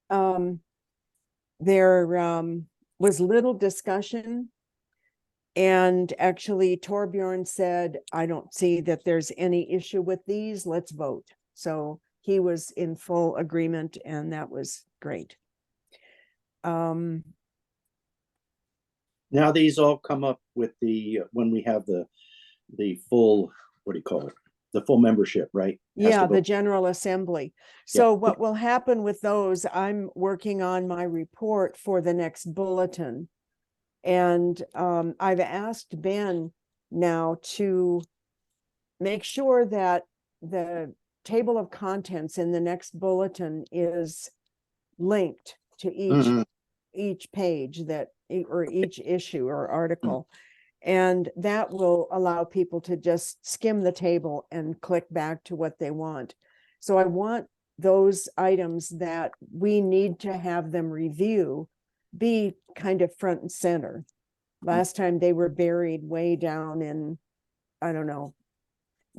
there was little discussion. And actually, Torbjorn said, I don't see that there's any issue with these. Let's vote. So he was in full agreement, and that was great. Now these all come up with the when we have the full, what do you call it? The full membership, right? Yeah, the General Assembly. So what will happen with those, I'm working on my report for the next bulletin. And I've asked Ben now to make sure that the table of contents in the next bulletin is linked to each page that, or each issue or article. And that will allow people to just skim the table and click back to what they want. So I want those items that we need to have them review be kind of front and center. Last time they were buried way down in, I don't know,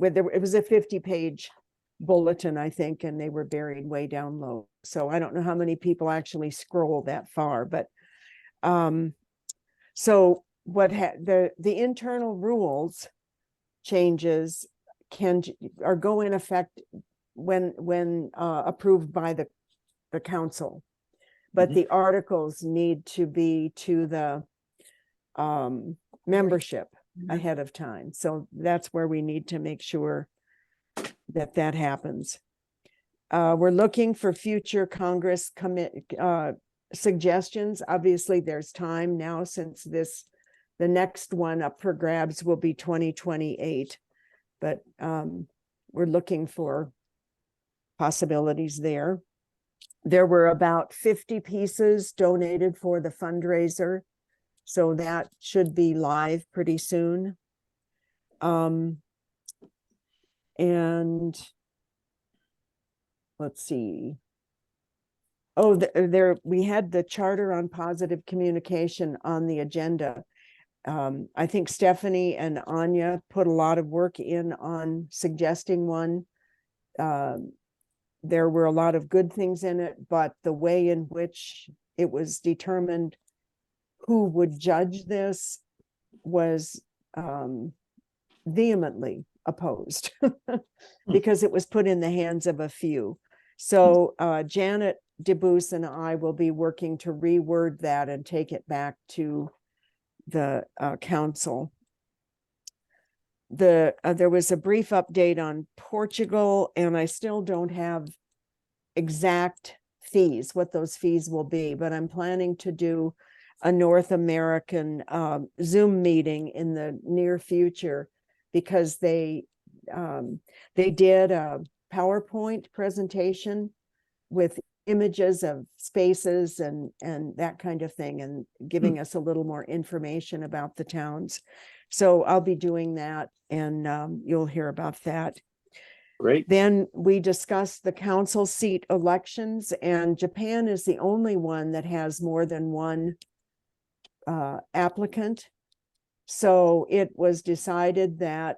it was a 50-page bulletin, I think, and they were buried way down low. So I don't know how many people actually scroll that far, but so what the internal rules changes are go in effect when approved by the council, but the articles need to be to the membership ahead of time. So that's where we need to make sure that that happens. We're looking for future Congress suggestions. Obviously, there's time now, since the next one up for grabs will be 2028, but we're looking for possibilities there. There were about 50 pieces donated for the fundraiser, so that should be live pretty soon. And let's see. Oh, we had the Charter on Positive Communication on the agenda. I think Stephanie and Anya put a lot of work in on suggesting one. There were a lot of good things in it, but the way in which it was determined who would judge this was vehemently opposed because it was put in the hands of a few. So Janet DeBoos and I will be working to reword that and take it back to the council. There was a brief update on Portugal, and I still don't have exact fees, what those fees will be, but I'm planning to do a North American Zoom meeting in the near future, because they did a PowerPoint presentation with images of spaces and that kind of thing, and giving us a little more information about the towns. So I'll be doing that, and you'll hear about that. Great. Then we discussed the council seat elections, and Japan is the only one that has more than one applicant. So it was decided that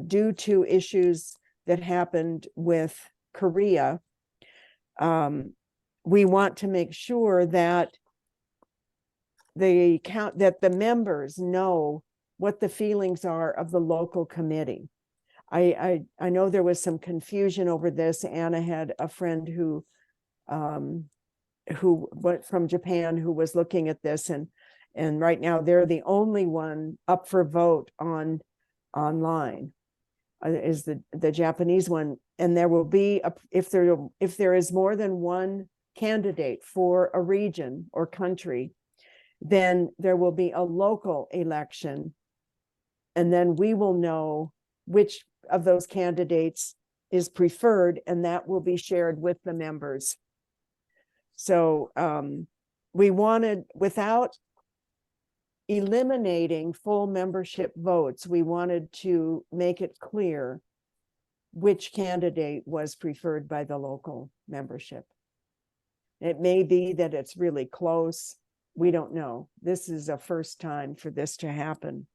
due to issues that happened with Korea, we want to make sure that the members know what the feelings are of the local committee. I know there was some confusion over this. Anna had a friend who went from Japan who was looking at this, and right now they're the only one up for vote online is the Japanese one. And there will be if there is more than one candidate for a region or country, then there will be a local election, and then we will know which of those candidates is preferred, and that will be shared with the members. So we wanted, without eliminating full membership votes, we wanted to make it clear which candidate was preferred by the local membership. It may be that it's really close. We don't know. This is a first time for this to happen.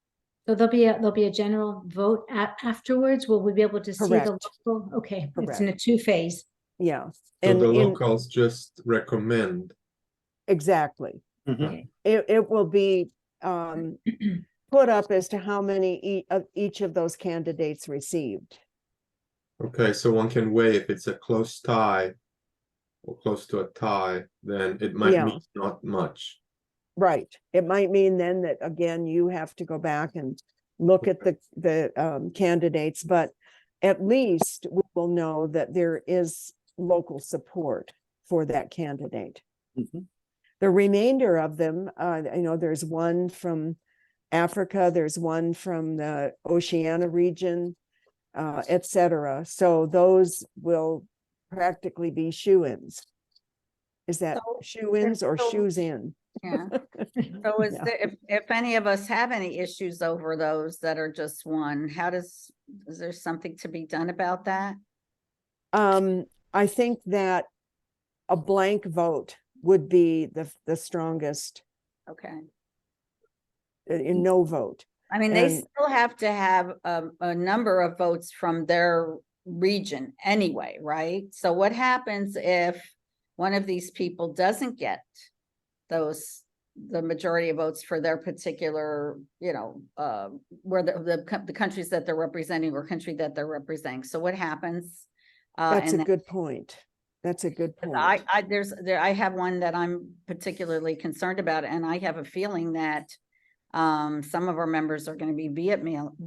So there'll be a general vote afterwards. Will we be able to see the local? Okay, correct. It's in a 2-phase. Yeah. So And the locals just recommend. exactly. Mhm. It will be put up as to how many each of those candidates received. Okay, so one can weigh if it's a close tie or close to a tie, then it might Yeah. mean not much. Right. It might mean then that, again, you have to go back and look at the candidates, but at least we will know that there is local support for that candidate. Mhm. The remainder of them, there's one from Africa, there's one from the Oceania region, etc. So those will practically be shoe-ins. Is that So- shoe-ins or so- shoes in? Yeah. So is Yeah. there, if any of us have any issues over those that are just one, is there something to be done about that? I think that a blank vote would be the strongest, Okay. in no vote. I mean, they And- still have to have a number of votes from their region anyway, right? So what happens if one of these people doesn't get the majority of votes for their particular, where the countries that they're representing or country that they're representing? So what happens? That's and a good point. That's a good point. I have one that I'm particularly concerned about, and I have a feeling that some of our members are going to be vehemently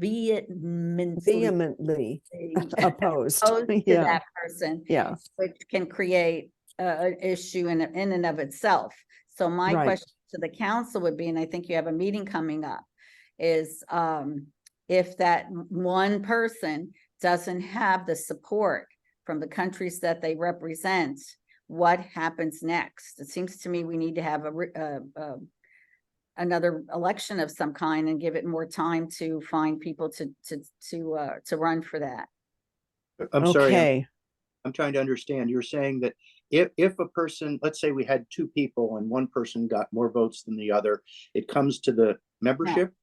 Opposed. opposed to Yeah. that person, Yeah. which can create an issue in and of itself. So my Right. question to the council would be, and I think you have a meeting coming up, is if that one person doesn't have the support from the countries that they represent, what happens next? It seems to me we need to have another election of some kind and give it more time to find people to run for that. I'm sorry, Okay. I'm trying to understand. You're saying that if a person, let's say we had two people and one person got more votes than the other, it comes to the membership?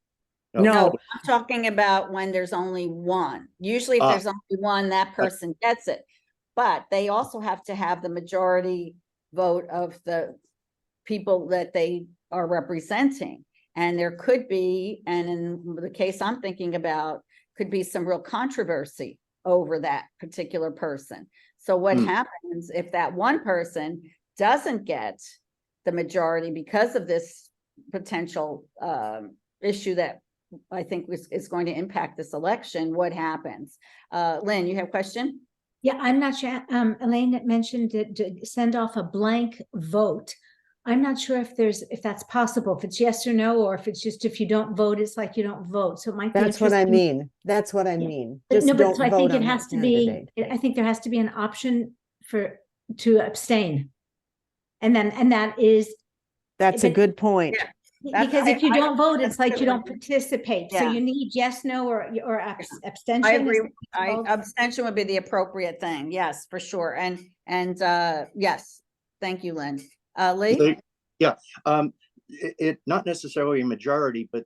No. I'm talking about when there's only one. Usually if Ah. there's only one, that person gets it. But they also have to have the majority vote of the people that they are representing. And there could be, and in the case I'm thinking about, could be some real controversy over that particular person. So what happens if that one person doesn't get the majority because of this potential issue that I think is going to impact this election? What happens? Lynn, you have a question? Yeah, I'm not sure. Elaine had mentioned to send off a blank vote. I'm not sure if that's possible, if it's yes or no, or if it's just if you don't vote, it's like you don't vote. So it might be That's what I interesting. mean. That's what I Yeah. mean. But Just no, but don't so I vote think it on has that to be, candidate. I think there has to be an option to abstain. And that is, That's a but- good point. because if you don't vote, it's like you don't absolutely- participate. So Yeah. you need yes, no, or abstention. I is agree. what it's called. Abstention would be the appropriate thing. Yes, for sure. And yes, thank you, Lynn. Lee? Yeah, it not necessarily a majority, but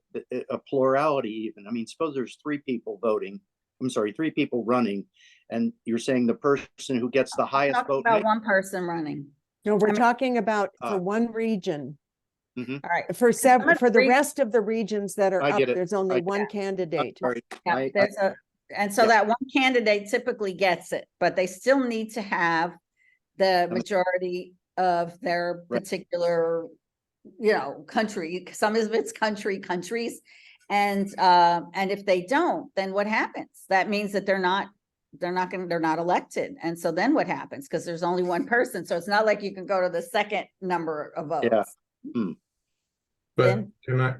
a plurality even. I mean, suppose there's three people running, and you're saying the person who gets the highest Talking vote. about one person running. No, we're I mean- talking about for one region. All right. For the Re- rest of the regions that are I up, get it. there's only I- one I'm candidate. sorry, Yeah, there's and so yeah. that one candidate typically gets it, but they still need to have the majority of their Right. particular, country. Some of it's countries. And if they don't, then what happens? That means that they're not elected. And so then what happens? Because there's only one person. So it's not like you can go to the second number of votes. Yeah. But Lynn? can I,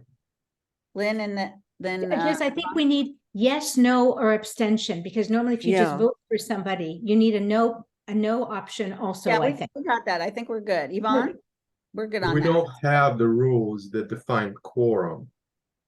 Lynn and then. Because I think we need yes, no, or abstention, because normally if you just Yeah. vote for somebody, you need a no option also, Yeah, I we think. got that. I think we're good. Yvonne? We're good on we that. don't have the rules that define quorum.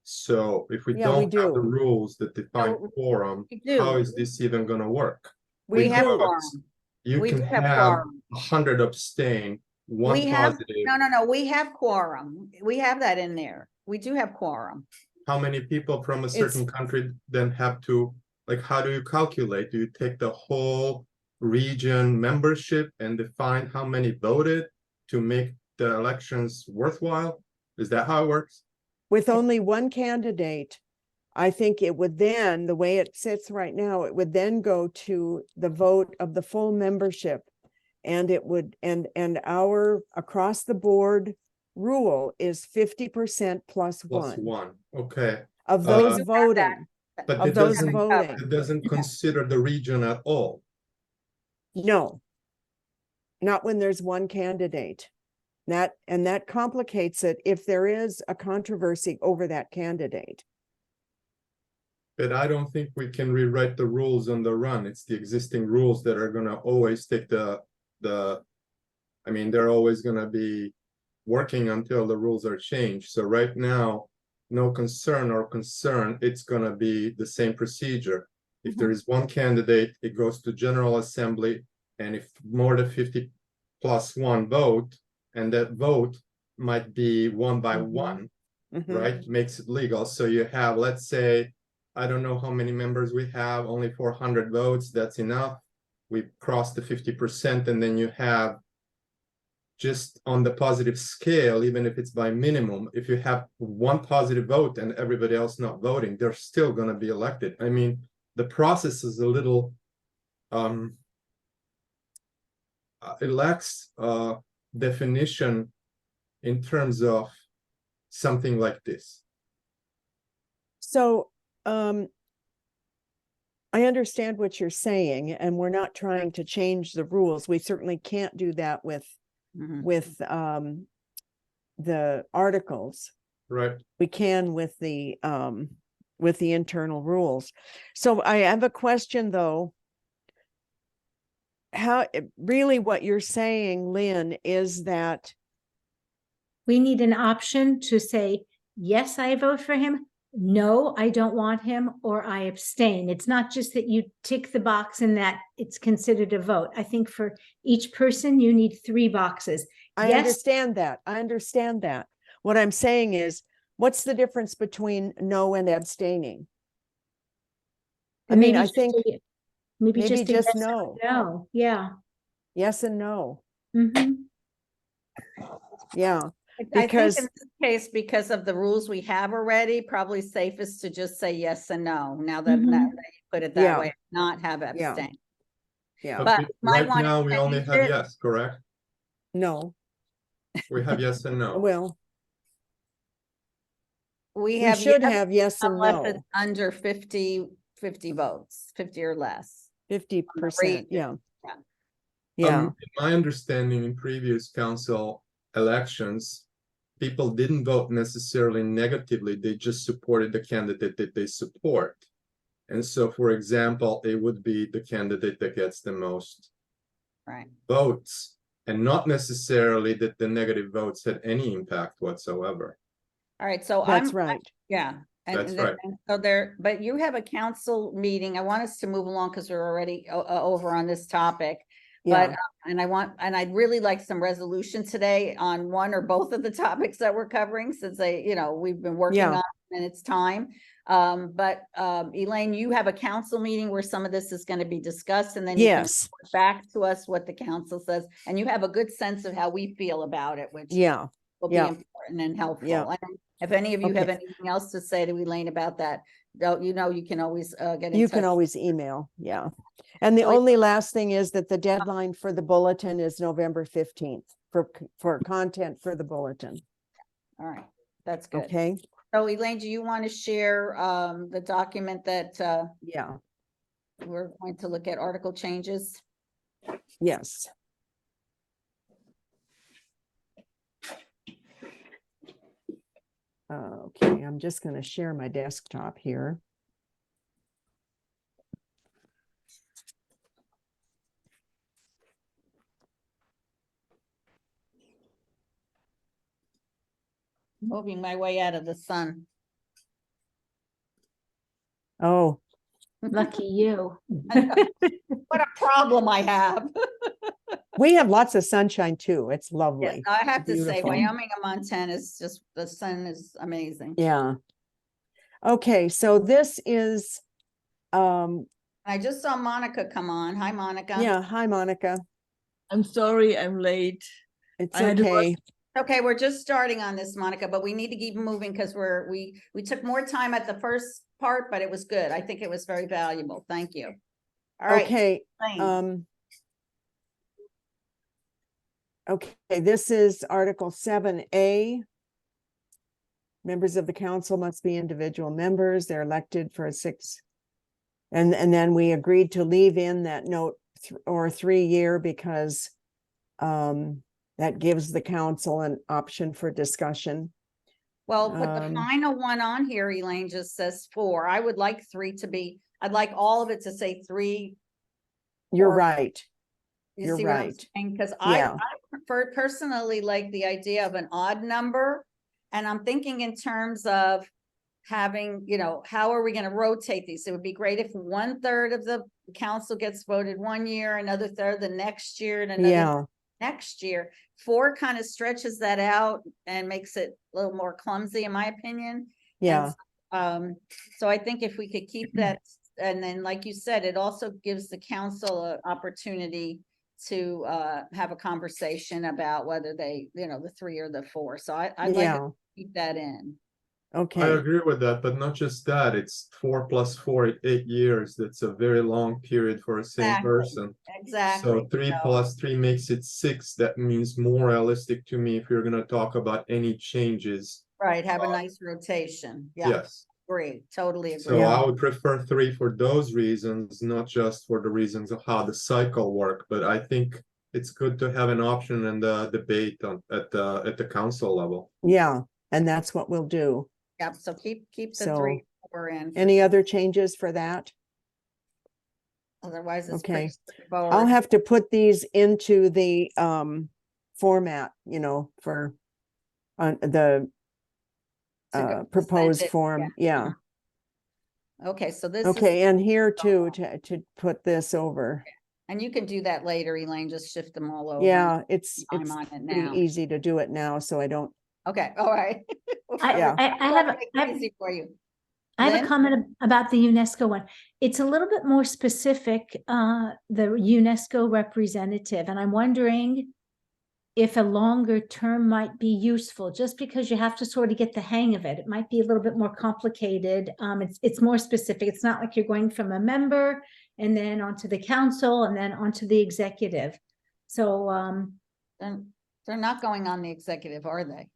So if we Yeah, we don't have the do. rules that define No, quorum, we do. how is this even gonna work? We have Because quorum. You We can do have have quorum. 100 abstain, one We have, positive. no, we have quorum. We have that in there. We do have quorum. How many people from a certain country then have to, like, how do you calculate? Do you take the whole region membership and define how many voted to make the elections worthwhile? Is that how it works? With only one candidate, I think it would then, the way it sits right now, it would then go to the vote of the full membership. And it would, and our across the board rule is 50% plus Plus one one, okay. of those You have voting, But of it those doesn't, voting. it doesn't consider the region at all. No, not when there's one candidate. That complicates it if there is a controversy over that candidate. But I don't think we can rewrite the rules on the run. It's the existing rules that are gonna always take I mean, they're always gonna be working until the rules are changed. So right now, no concern, it's gonna be the same procedure. If there is one candidate, it goes to General Assembly, and if more than 50 plus one vote, and that vote might be one by one, right? Makes it legal. So you have, let's say, I don't know how many members we have, only 400 votes, that's enough. We crossed the 50%, and then you have just on the positive scale, even if it's by minimum, if you have one positive vote and everybody else not voting, they're still gonna be elected. I mean, the process is a little, it lacks definition in terms of something like this. So, I understand what you're saying, and we're not trying to change the rules. We certainly can't do that with the articles. Right. We can with the internal rules. So I have a question though. How really what you're saying, Lynn, is that We need an option to say, yes, I vote for him. No, I don't want him, or I abstain. It's not just that you tick the box and that it's considered a vote. I think for each person, you need 3 boxes. I Yes, understand that. I understand that. What I'm saying is, what's the difference between no and abstaining? I mean, I think maybe maybe just a just yes or no. no. Yeah. Yes and no. Mhm. Yeah. I think Because- in this case, because of the rules we have already, probably safest to just say yes and no, now that you put it that Yeah. way, not have Yeah. abstain. Yeah. But might Right wanna now, we only change have it. yes, correct? No. We have yes and no. Well, We we have should yes have yes and unless it's no. under 50 votes, 50 or less. 50%. Yeah. Yeah. Yeah. In my understanding, in previous council elections, people didn't vote necessarily negatively, they just supported the candidate that they support. And so, for example, it would be the candidate that gets the most Right. votes, and not necessarily that the negative votes had any impact whatsoever. All right, so That's right. yeah. That's then- right. and so there, but you have a council meeting. I want us to move along because we're already over on this topic. But, Yeah. and I'd really like some resolution today on one or both of the topics that we're covering, since we've been working Yeah. on it and it's time. But Elaine, you have a council meeting where some of this is going to be discussed, and then you can Yes. report back to us what the council says, and you have a good sense of how we feel about it, which Yeah. will be Yeah. important and helpful. Yeah. And if any of you have Okay. anything else to say to Elaine about that, you can always get in You touch. can always email. Yeah. And the So we- only last thing is that the deadline for the bulletin is November 15th for content for the bulletin. All right, that's good. Okay. So Elaine, do you want to share the document that Yeah. we're going to look at article changes? Yes. Okay, I'm just going to share my desktop here. Moving my way out of the sun. Oh, Lucky you. What a problem I have. we have lots of sunshine too. It's Yes, lovely. I have to say, Beautiful. Wyoming and Montana is just, the sun is amazing. Yeah. Okay, so this is I just saw Monica come on. Hi, Monica. Yeah, hi, Monica. I'm sorry I'm late. It's I had to okay. Okay, we're just starting on this, Monica, but we need to keep moving because we took more time at the first part, but it was good. I think it was very valuable. Thank you. All right. Okay, Elaine. okay, this is Article 7A. Members of the council must be individual members. They're elected for a 6. And then we agreed to leave in that note or 3-year because that gives the council an option for discussion. Well, but the final one on here, Elaine, just says 4. I would like 3 to be, I'd like all of it to say 3. You're Or- right. You You're see what I'm right. saying? Because Yeah. I prefer personally like the idea of an odd number. And I'm thinking in terms of having, you know, how are we going to rotate these? It would be great if 1/3 of the council gets voted 1 year, another third the next year, and another Yeah, next year. 4 kind of stretches that out and makes it a little more clumsy, in my opinion. yeah, So I think if we could keep that, and then, like you said, it also gives the council an opportunity to have a conversation about whether they, you know, the 3 or the 4. So I'd like to yeah. keep that in. I Okay, agree with that, but not just that, it's 4 + 4, 8 years. That's a very long period for a same Exactly. person. Exactly. So 3 + 3 makes it 6. That means more realistic to me if you're gonna talk about any changes. Right, have a nice rotation. Yeah, Yes. agree, totally So agree. Yeah. I would prefer 3 for those reasons, not just for the reasons of how the cycle work, but I think it's good to have an option and the debate at the council level. yeah, and that's what we'll do. Yep, so keep the So, 3, 4 in. for Any sure. other changes for that? Otherwise, it's Okay. pretty straightforward. I'll have to put these into the format, you know, for the To proposed send it, form. Yeah. Okay, so this is, Okay, and here too, to put this over. and you can do that later, Elaine, just shift them all over. Yeah, it's I'm on it pretty now. easy to do it now, so I don't, Okay, all right. Yeah. I have, Make it easy for you. I have Lynn? a comment about the UNESCO one. It's a little bit more specific, the UNESCO representative, and I'm wondering if a longer term might be useful, just because you have to sort of get the hang of it. It might be a little bit more complicated. It's more specific. It's not like you're going from a member and then onto the council and then onto the executive. So, They're not going on the executive, are they?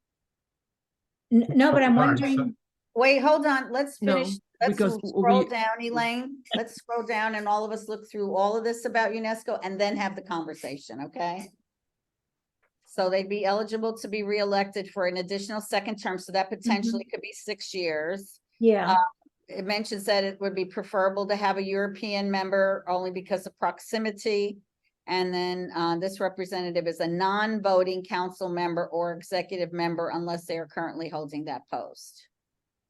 no, but I'm Right, wondering, Wait, hold on, let's No, finish. Let's because scroll we- down, Elaine. Let's scroll down and all of us look through all of this about UNESCO and then have the conversation, okay? So they'd be eligible to be reelected for an additional 2nd term, so that potentially could be 6 years. yeah, It mentions that it would be preferable to have a European member only because of proximity. And then this representative is a non-voting council member or executive member unless they are currently holding that post.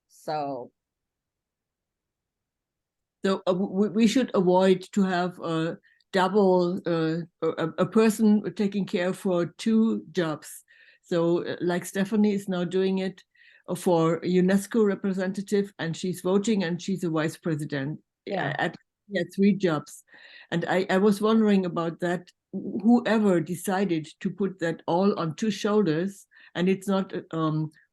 So, So we should avoid to have a double, a person taking care for 2 jobs. So like Stephanie is now doing it for UNESCO representative, and she's voting and she's a vice president. Yeah. At 3 jobs. And I was wondering about that. Whoever decided to put that all on 2 shoulders, and it's not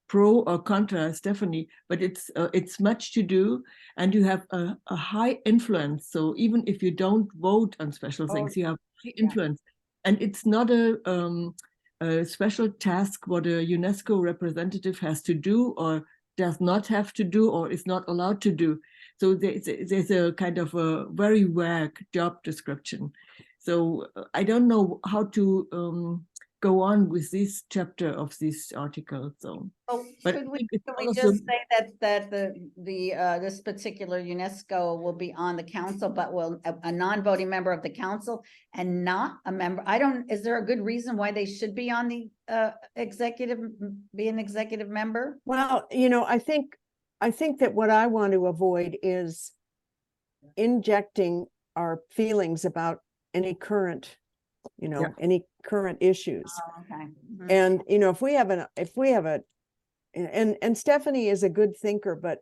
pro or contra, Stephanie, but it's much to do, and you have a high influence. So even if you don't vote on special things, you have high influence, and it's not a special task what a UNESCO representative has to do or does not have to do or is not allowed to do. So there's a kind of a very vague job description. So I don't know how to go on with this chapter of this article. So, but could I we, think it's could we also- just say that this particular UNESCO will be on the council, but will a non-voting member of the council and not a member? Is there a good reason why they should be on the executive, be an executive member? well, you know, I think that what I want to avoid is injecting our feelings about any current, you know, any current issues. Oh, okay. Mhm. And, you know, if we have and Stephanie is a good thinker, but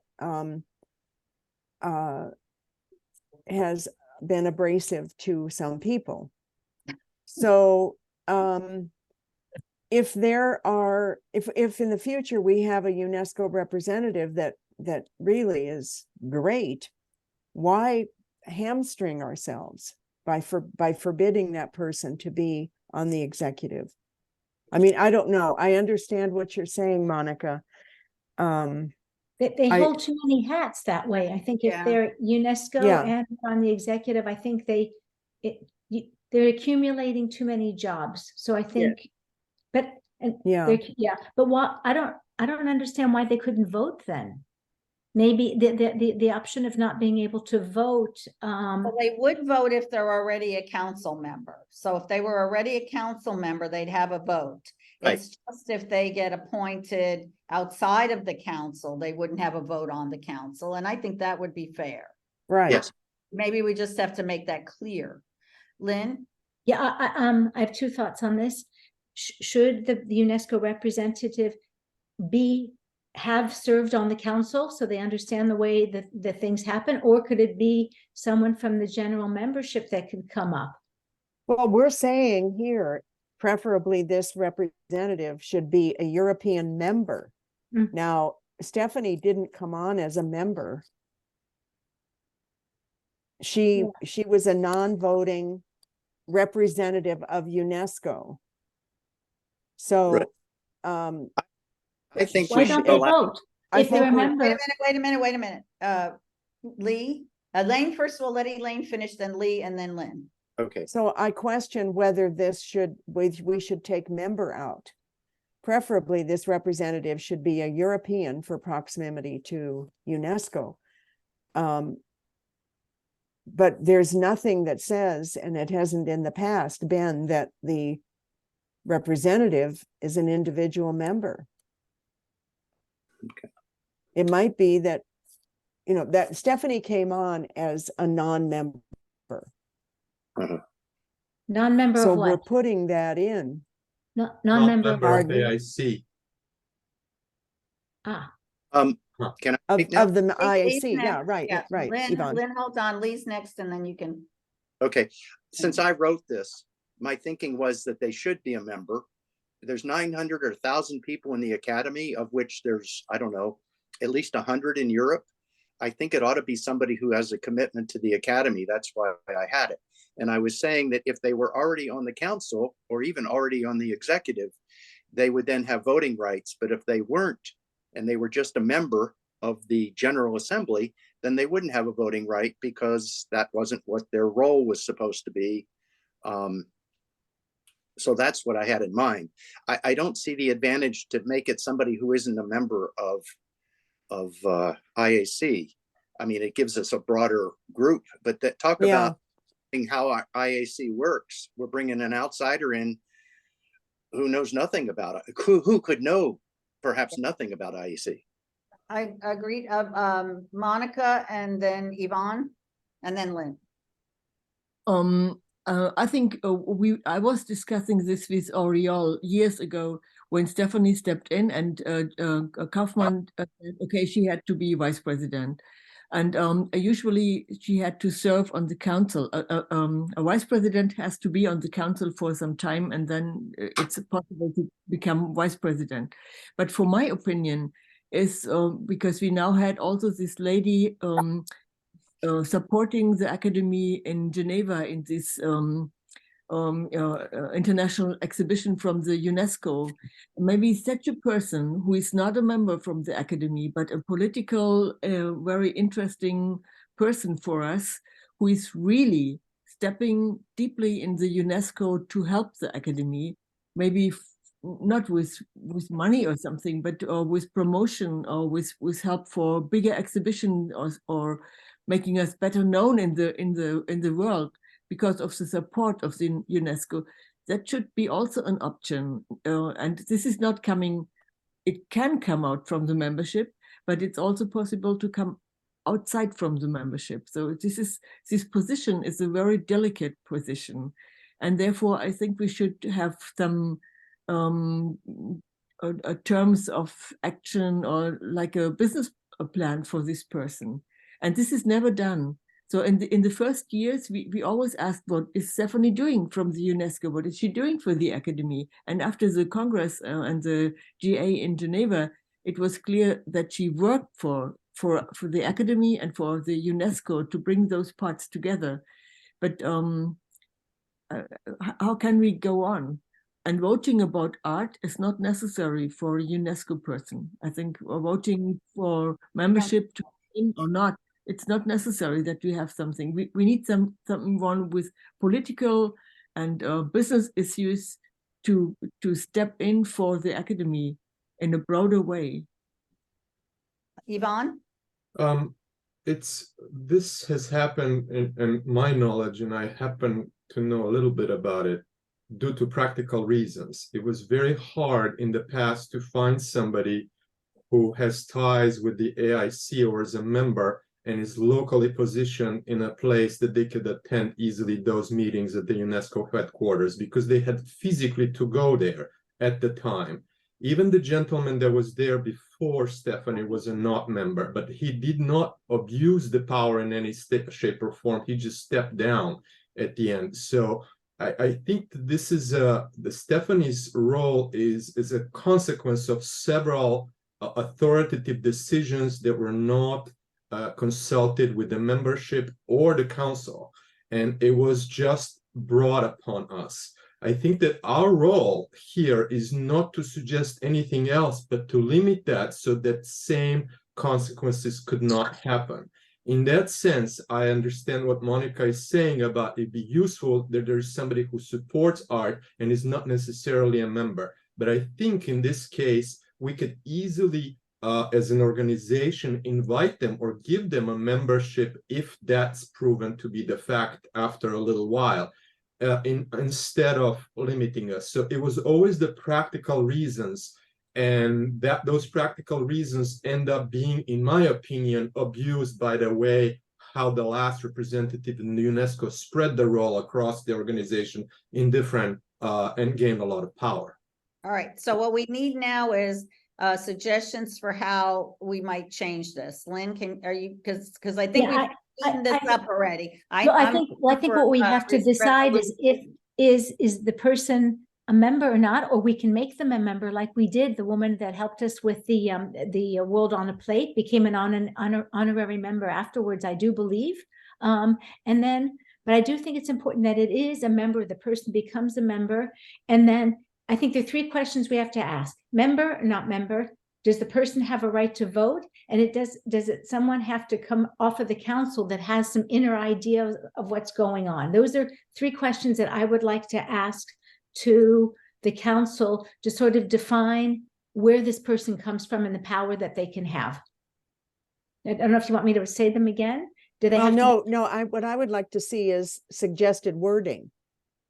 has been abrasive to some people. So if in the future we have a UNESCO representative that really is great, why hamstring ourselves by forbidding that person to be on the executive? I mean, I don't know. I understand what you're saying, Monica. They hold too many hats that way. I think if Yeah. they're UNESCO Yeah. and on the executive, I think they're accumulating too many jobs. So I think, but Yeah. But what I don't understand why they couldn't vote then. Maybe the option of not being able to vote. Well, they would vote if they're already a council member. So if they were already a council member, they'd have a vote. Right. It's just if they get appointed outside of the council, they wouldn't have a vote on the council. And I think that would be fair. Right. Yes. Maybe we just have to make that clear. Lynn? Yeah, I have two thoughts on this. Should the UNESCO representative have served on the council so they understand the way that the things happen, or could it be someone from the general membership that could come up? Well, we're saying here, preferably this representative should be a European member. Mm. Now, Stephanie didn't come on as a member. She was a non-voting representative of UNESCO. So, Right. I think Why we don't should they allow. vote? I If they're a think we- member, Wait a minute. Lee, Elaine, first of all, let Elaine finish, then Lee, and then Lynn. Okay. So I question whether we should take member out. Preferably, this representative should be a European for proximity to UNESCO. But there's nothing that says, and it hasn't in the past been, that the representative is an individual member. Okay. It might be that, that Stephanie came on as a non-member. non-member So of we're what? putting that in. Non-member of Member of Pardon? AIC. Ah, Can I speak now? Of the Lee's IAC, yeah, next. right, Yeah. right, Yvonne. Lynn, hold on. Lee's next, and then you can. Okay, since I wrote this, my thinking was that they should be a member. There's 900 or 1,000 people in the academy, of which there's, I don't know, at least 100 in Europe. I think it ought to be somebody who has a commitment to the academy. That's why I had it. And I was saying that if they were already on the council or even already on the executive, they would then have voting rights. But if they weren't, and they were just a member of the General Assembly, then they wouldn't have a voting right because that wasn't what their role was supposed to be. So that's what I had in mind. I don't see the advantage to make it somebody who isn't a member of IAC. I mean, it gives us a broader group, but talk about how our IAC works. We're bringing an outsider in who knows nothing about it, who could know perhaps nothing about IAC. I agreed. Monica, and then Yvonne, and then Lynn. I think I was discussing this with Oriol years ago when Stephanie stepped in and Kaufman, okay, she had to be vice president. And usually she had to serve on the council. A vice president has to be on the council for some time, and then it's possible to become vice president. But for my opinion, is because we now had also this lady supporting the academy in Geneva in this international exhibition from the UNESCO. Maybe such a person who is not a member from the academy, but a political, very interesting person for us, who is really stepping deeply in the UNESCO to help the academy, maybe not with money or something, but with promotion or with help for bigger exhibition or making us better known in the world because of the support of the UNESCO. That should be also an option. And this is not coming, it can come out from the membership, but it's also possible to come outside from the membership. So this position is a very delicate position. And therefore, I think we should have some terms of action or like a business plan for this person. And this is never done. So in the first years, we always asked, what is Stephanie doing from the UNESCO? What is she doing for the academy? And after the Congress and the GA in Geneva, it was clear that she worked for the academy and for the UNESCO to bring those parts together. But how can we go on? And voting about art is not necessary for a UNESCO person. I think voting for membership to in or not, it's not necessary that we have something. We need someone with political and business issues to step in for the academy in a broader way. Yvonne? This has happened in my knowledge, and I happen to know a little bit about it due to practical reasons. It was very hard in the past to find somebody who has ties with the AIC or is a member and is locally positioned in a place that they could attend easily those meetings at the UNESCO headquarters, because they had physically to go there at the time. Even the gentleman that was there before Stephanie was a not member, but he did not abuse the power in any shape or form. He just stepped down at the end. So I think this is the Stephanie's role is a consequence of several authoritative decisions that were not consulted with the membership or the council, and it was just brought upon us. I think that our role here is not to suggest anything else, but to limit that so that same consequences could not happen. In that sense, I understand what Monica is saying about it'd be useful that there's somebody who supports art and is not necessarily a member. But I think in this case, we could easily, as an organization, invite them or give them a membership if that's proven to be the fact after a little while, instead of limiting us. So it was always the practical reasons, and that those practical reasons end up being, in my opinion, abused by the way how the last representative in the UNESCO spread the role across the organization in different and gained a lot of power. All right, so what we need now is suggestions for how we might change this. Lynn, are you, because I think Yeah, we've eaten this up already. I think what we have to decide is if the person a member or not, or we can make them a member like we did. The woman that helped us with the World on a Plate became an honorary member afterwards, I do believe. And then, but I do think it's important that it is a member, the person becomes a member. And then I think there are three questions we have to ask: member or not member? Does the person have a right to vote? And does someone have to come off of the council that has some inner idea of what's going on? Those are three questions that I would like to ask to the council to sort of define where this person comes from and the power that they can have. I don't know if you want me to say them again. Do they have no, what I would like to see is suggested wording.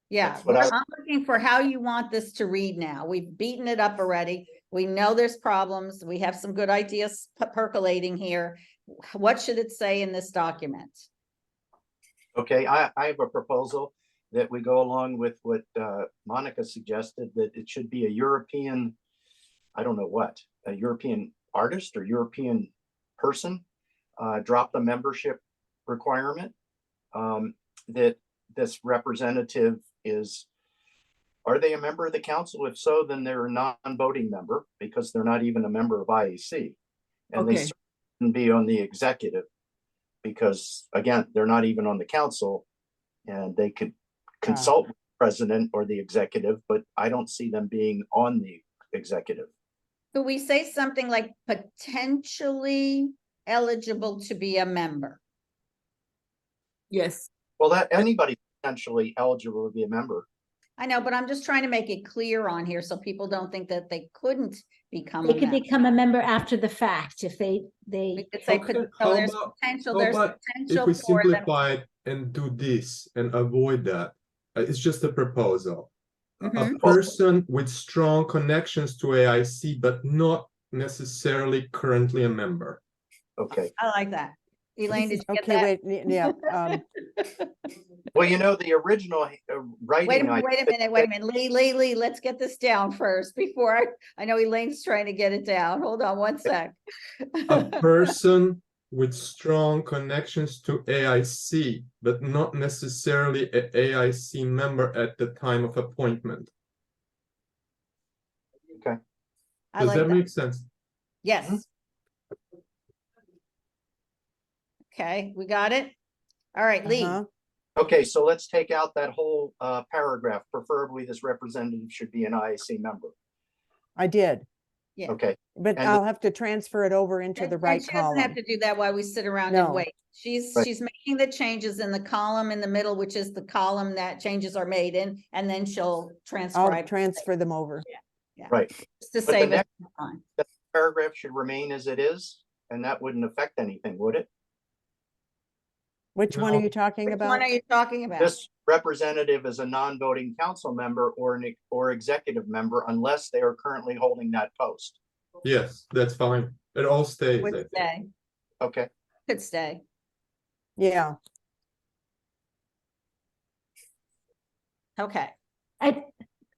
Yeah, I'm looking for how you want this to read now. We've beaten it up already. We know there's problems. We have some good ideas percolating here. What should it say in this document? Okay, I have a proposal that we go along with what Monica suggested, that it should be a European, I don't know what, a European artist or European person, drop the membership requirement, that this representative is, are they a member of the council? If so, then they're a non-voting member because they're not even a member of IAC. And they shouldn't be on the executive because, again, they're not even on the council, and they could consult with the president or the executive, but I don't see them being on the executive. Could we say something like potentially eligible to be a member? Yes. Well, that anybody potentially eligible to be a member. I know, but I'm just trying to make it clear on here so people don't think that they couldn't become they could become a member after the fact if they could say, How there's about potential if we for them. simplify it and do this and avoid that? It's just a proposal. A person with strong connections to AIC, but not necessarily currently a member. Okay. I like that. Elaine, did you get that? Okay, wait, yeah. Well, you know, the original writing. Wait a minute. Lee, let's get this down first before I know Elaine's trying to get it down. Hold on one sec. A person with strong connections to AIC, but not necessarily an AIC member at the time of appointment. I Does like that that. make sense? Yes. Okay, we got it. All right, Lee. Uh-huh. Okay, so let's take out that whole paragraph. Preferably, this representative should be an IAC member. I did, Yeah. Okay, but And I'll have to transfer it over into the And right she doesn't have column. to do that while we sit around No. and wait. She's Right. making the changes in the column in the middle, which is the column that changes are made in, and then she'll I'll transcribe transfer them over. right. just to But the save it next- time. Paragraph should remain as it is, and that wouldn't affect anything, would it? Which one are No. you talking Which about? one are you talking about? This representative is a non-voting council member or executive member unless they are currently holding that post. Yes, that's fine. It all stays. I Would think. stay, Okay, could stay. Yeah, Okay,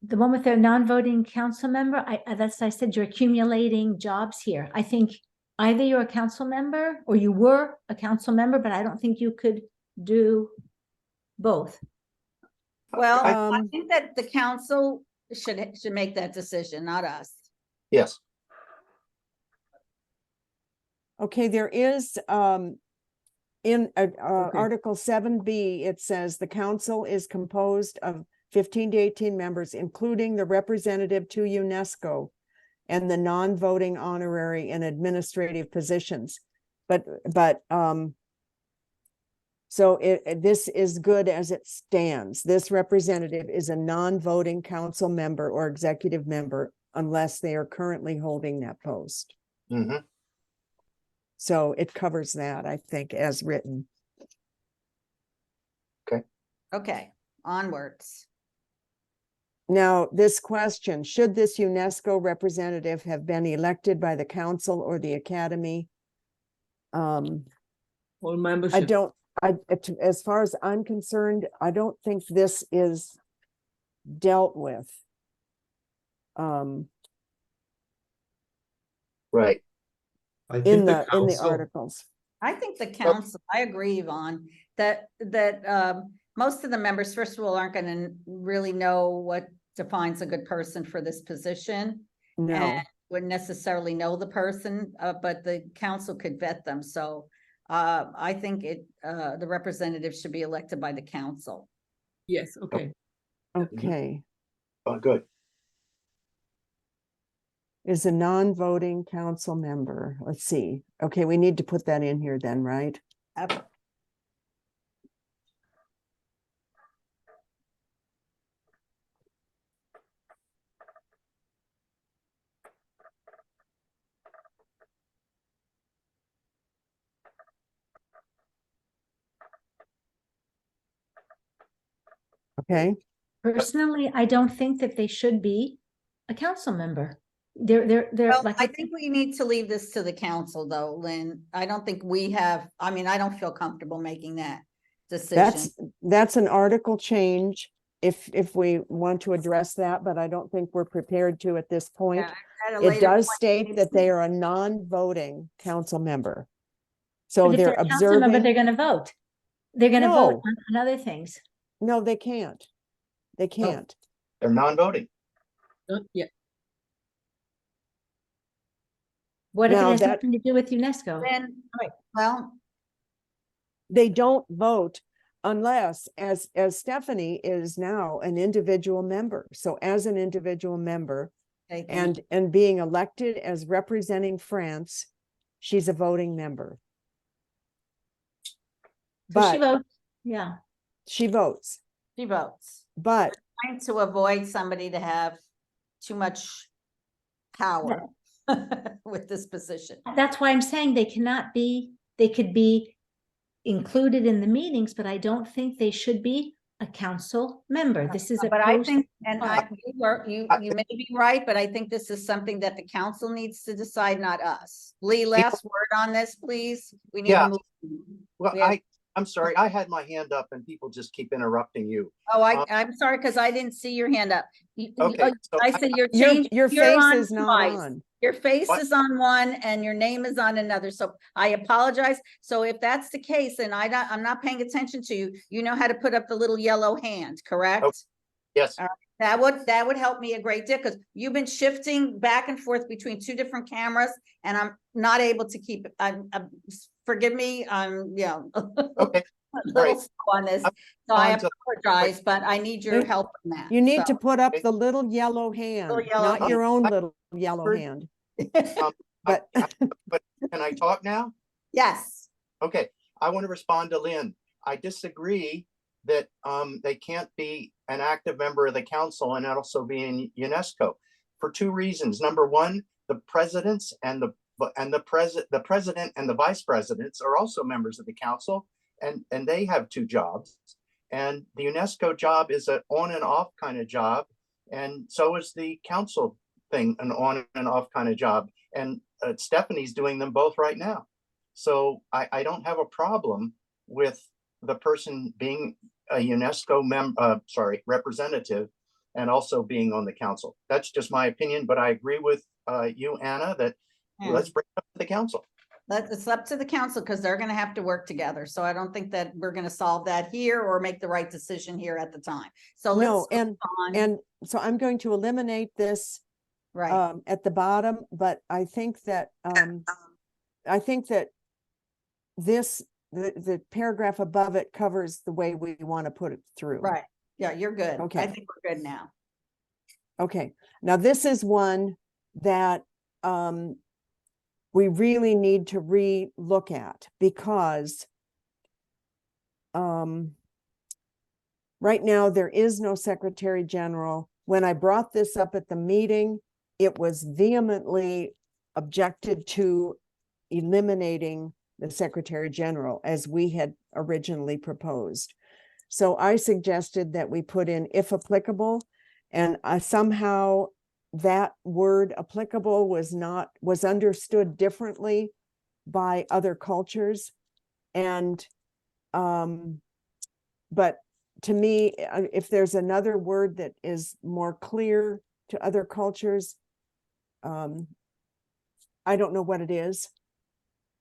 The one with their non-voting council member, I said, you're accumulating jobs here. I think either you're a council member or you were a council member, but I don't think you could do both. well, I Um, think that the council should make that decision, not us. yes, okay, there is, in Okay. Article 7B, it says the council is composed of 15 to 18 members, including the representative to UNESCO and the non-voting honorary and administrative positions. So this is good as it stands. This representative is a non-voting council member or executive member unless they are currently holding that post. hmm So it covers that, I think, as written. Okay, onwards. Now, this question, should this UNESCO representative have been elected by the council or the academy? All I membership. don't, as far as I'm concerned, I don't think this is dealt with. right. I think In the the council, articles. I think the council, I agree, Yvonne, that most of the members, first of all, aren't gonna really know what defines a good person for this position. No, And wouldn't necessarily know the person, but the council could vet them, so I think the representative should be elected by the council. Yes, okay. okay. Oh, good. Is a non-voting council member. Let's see. Okay, we need to put that in here then, right? Okay, Personally, I don't think that they should be a council member. They're Well, like, I think we need to leave this to the council, though, Lynn. I don't think we have, I mean, I don't feel comfortable making that decision. that's an article change if we want to address that, but I don't think we're prepared to at this point. Yeah, at a It later does point, state that they are a non-voting council member. So but if they're they're a council member, they're observing, gonna vote. They're gonna vote No. on other things. no, they can't. They can't. They're non-voting. Yeah, What if it Now has that- nothing to do with UNESCO? Then, well, They don't vote unless, as Stephanie is now an individual member. So as an individual member they can- and being elected as representing France, she's a voting member. So she But votes, yeah. she votes, she votes. but Trying to avoid somebody to have too much power with this position. That's why I'm saying they cannot be, they could be included in the meetings, but I don't think they should be a council member. This is a But I post- think, and you may be right, but I think this is something that the council needs to decide, not us. Lee, last word on this, please. We need Yeah. to move. Well, We have- I'm sorry, I had my hand up and people just keep interrupting you. Oh, I'm sorry, because I didn't see your hand up. Okay, so I said you're your changing. your you're face on is not twice. on. Your face What? is on one and your name is on another. So I apologize. So if that's the case, and I'm not paying attention to you, you know how to put up the little yellow hand, correct? Okay. Yes, That would help me a great deal because you've been shifting back and forth between two different cameras and I'm not able to keep it. Forgive me, I'm, you know, okay. a little right. slow on this. So I On to- apologize, but I need your Wait, help in that. You need to So, put up Okay. the little yellow hand, yellow not your hand. own little yellow Heard- hand. But But can I talk now? Yes, Okay, I want to respond to Lynn. I disagree that they can't be an active member of the council and also be in UNESCO for two reasons. Number one, the presidents and the president and the vice presidents are also members of the council, and they have two jobs. And the UNESCO job is an on and off kind of job, and so is the council thing, an on and off kind of job. And Stephanie's doing them both right now. So I don't have a problem with the person being a UNESCO representative and also being on the council. That's just my opinion, but I agree with you, Anna, that let's bring it up to the council. it's up to the council because they're going to have to work together. So I don't think that we're going to solve that here or make the right decision here at the time. So let's no, move on. and so I'm going to eliminate this Right. at the bottom, but I think that this the paragraph above it covers the way we want to put it through. Right. Yeah, you're good. I Okay. think we're good now. Okay, now this is one that we really need to re-look at because right now there is no Secretary General. When I brought this up at the meeting, it was vehemently objected to eliminating the Secretary General as we had originally proposed. So I suggested that we put in if applicable, and somehow that word applicable was understood differently by other cultures. And but to me, if there's another word that is more clear to other cultures, I don't know what it is.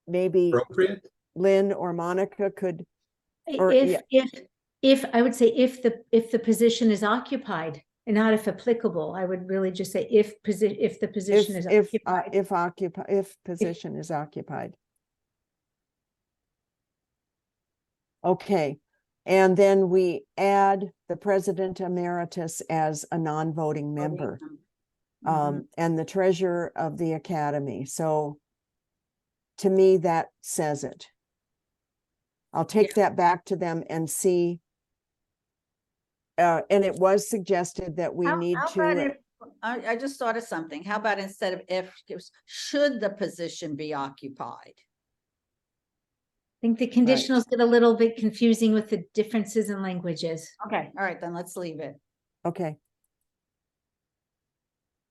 Maybe Appropriate? Lynn or Monica could, or yeah. If I would say if the position is occupied and not if applicable, I would really just say if the position is occupied. if position is occupied. Okay, and then we add the president emeritus as a non-voting member, and the treasurer of the academy. So to me, that says it. I'll take that back to them and see. And it was suggested that we need to. I just thought of something. How about instead of if, should the position be occupied? I think the conditionals get a little bit confusing with the differences in languages. Okay, all right, then let's leave it. Okay,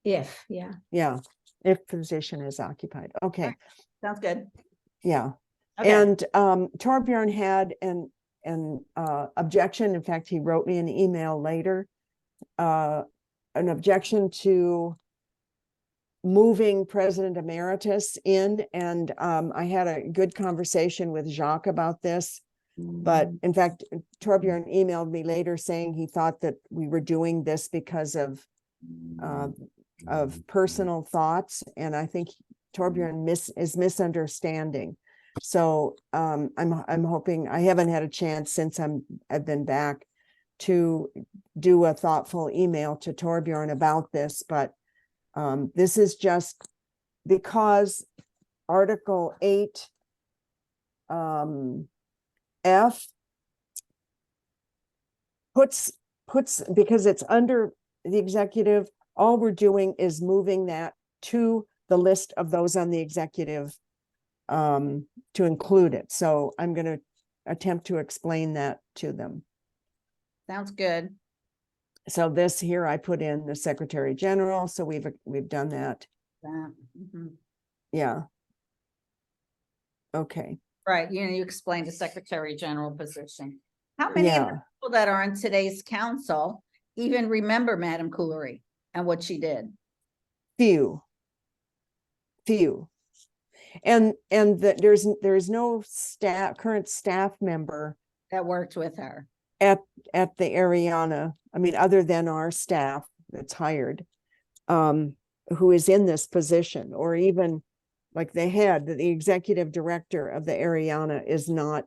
If, if position is occupied. Okay, Sounds good. yeah. Okay. And Torbjorn had an objection. In fact, he wrote me an email later, an objection to moving President Emeritus in. And I had a good conversation with Jacques about this. But in fact, Torbjorn emailed me later saying he thought that we were doing this because of personal thoughts. And I think Torbjorn is misunderstanding. So I'm hoping, I haven't had a chance since I've been back to do a thoughtful email to Torbjorn about this, but this is just because Article 8 F puts because it's under the executive, all we're doing is moving that to the list of those on the executive to include it. So I'm going to attempt to explain that to them. Sounds good. So this here, I put in the Secretary General. So we've done that. Yeah. Okay. Right, you explained the Secretary General position. How many of the people that are on today's council even remember Madame Coulery and what she did? Few. few. And that there's no current staff member That worked with her. at the Ariana, I mean, other than our staff that's hired, who is in this position, or even like the executive director of the Ariana is not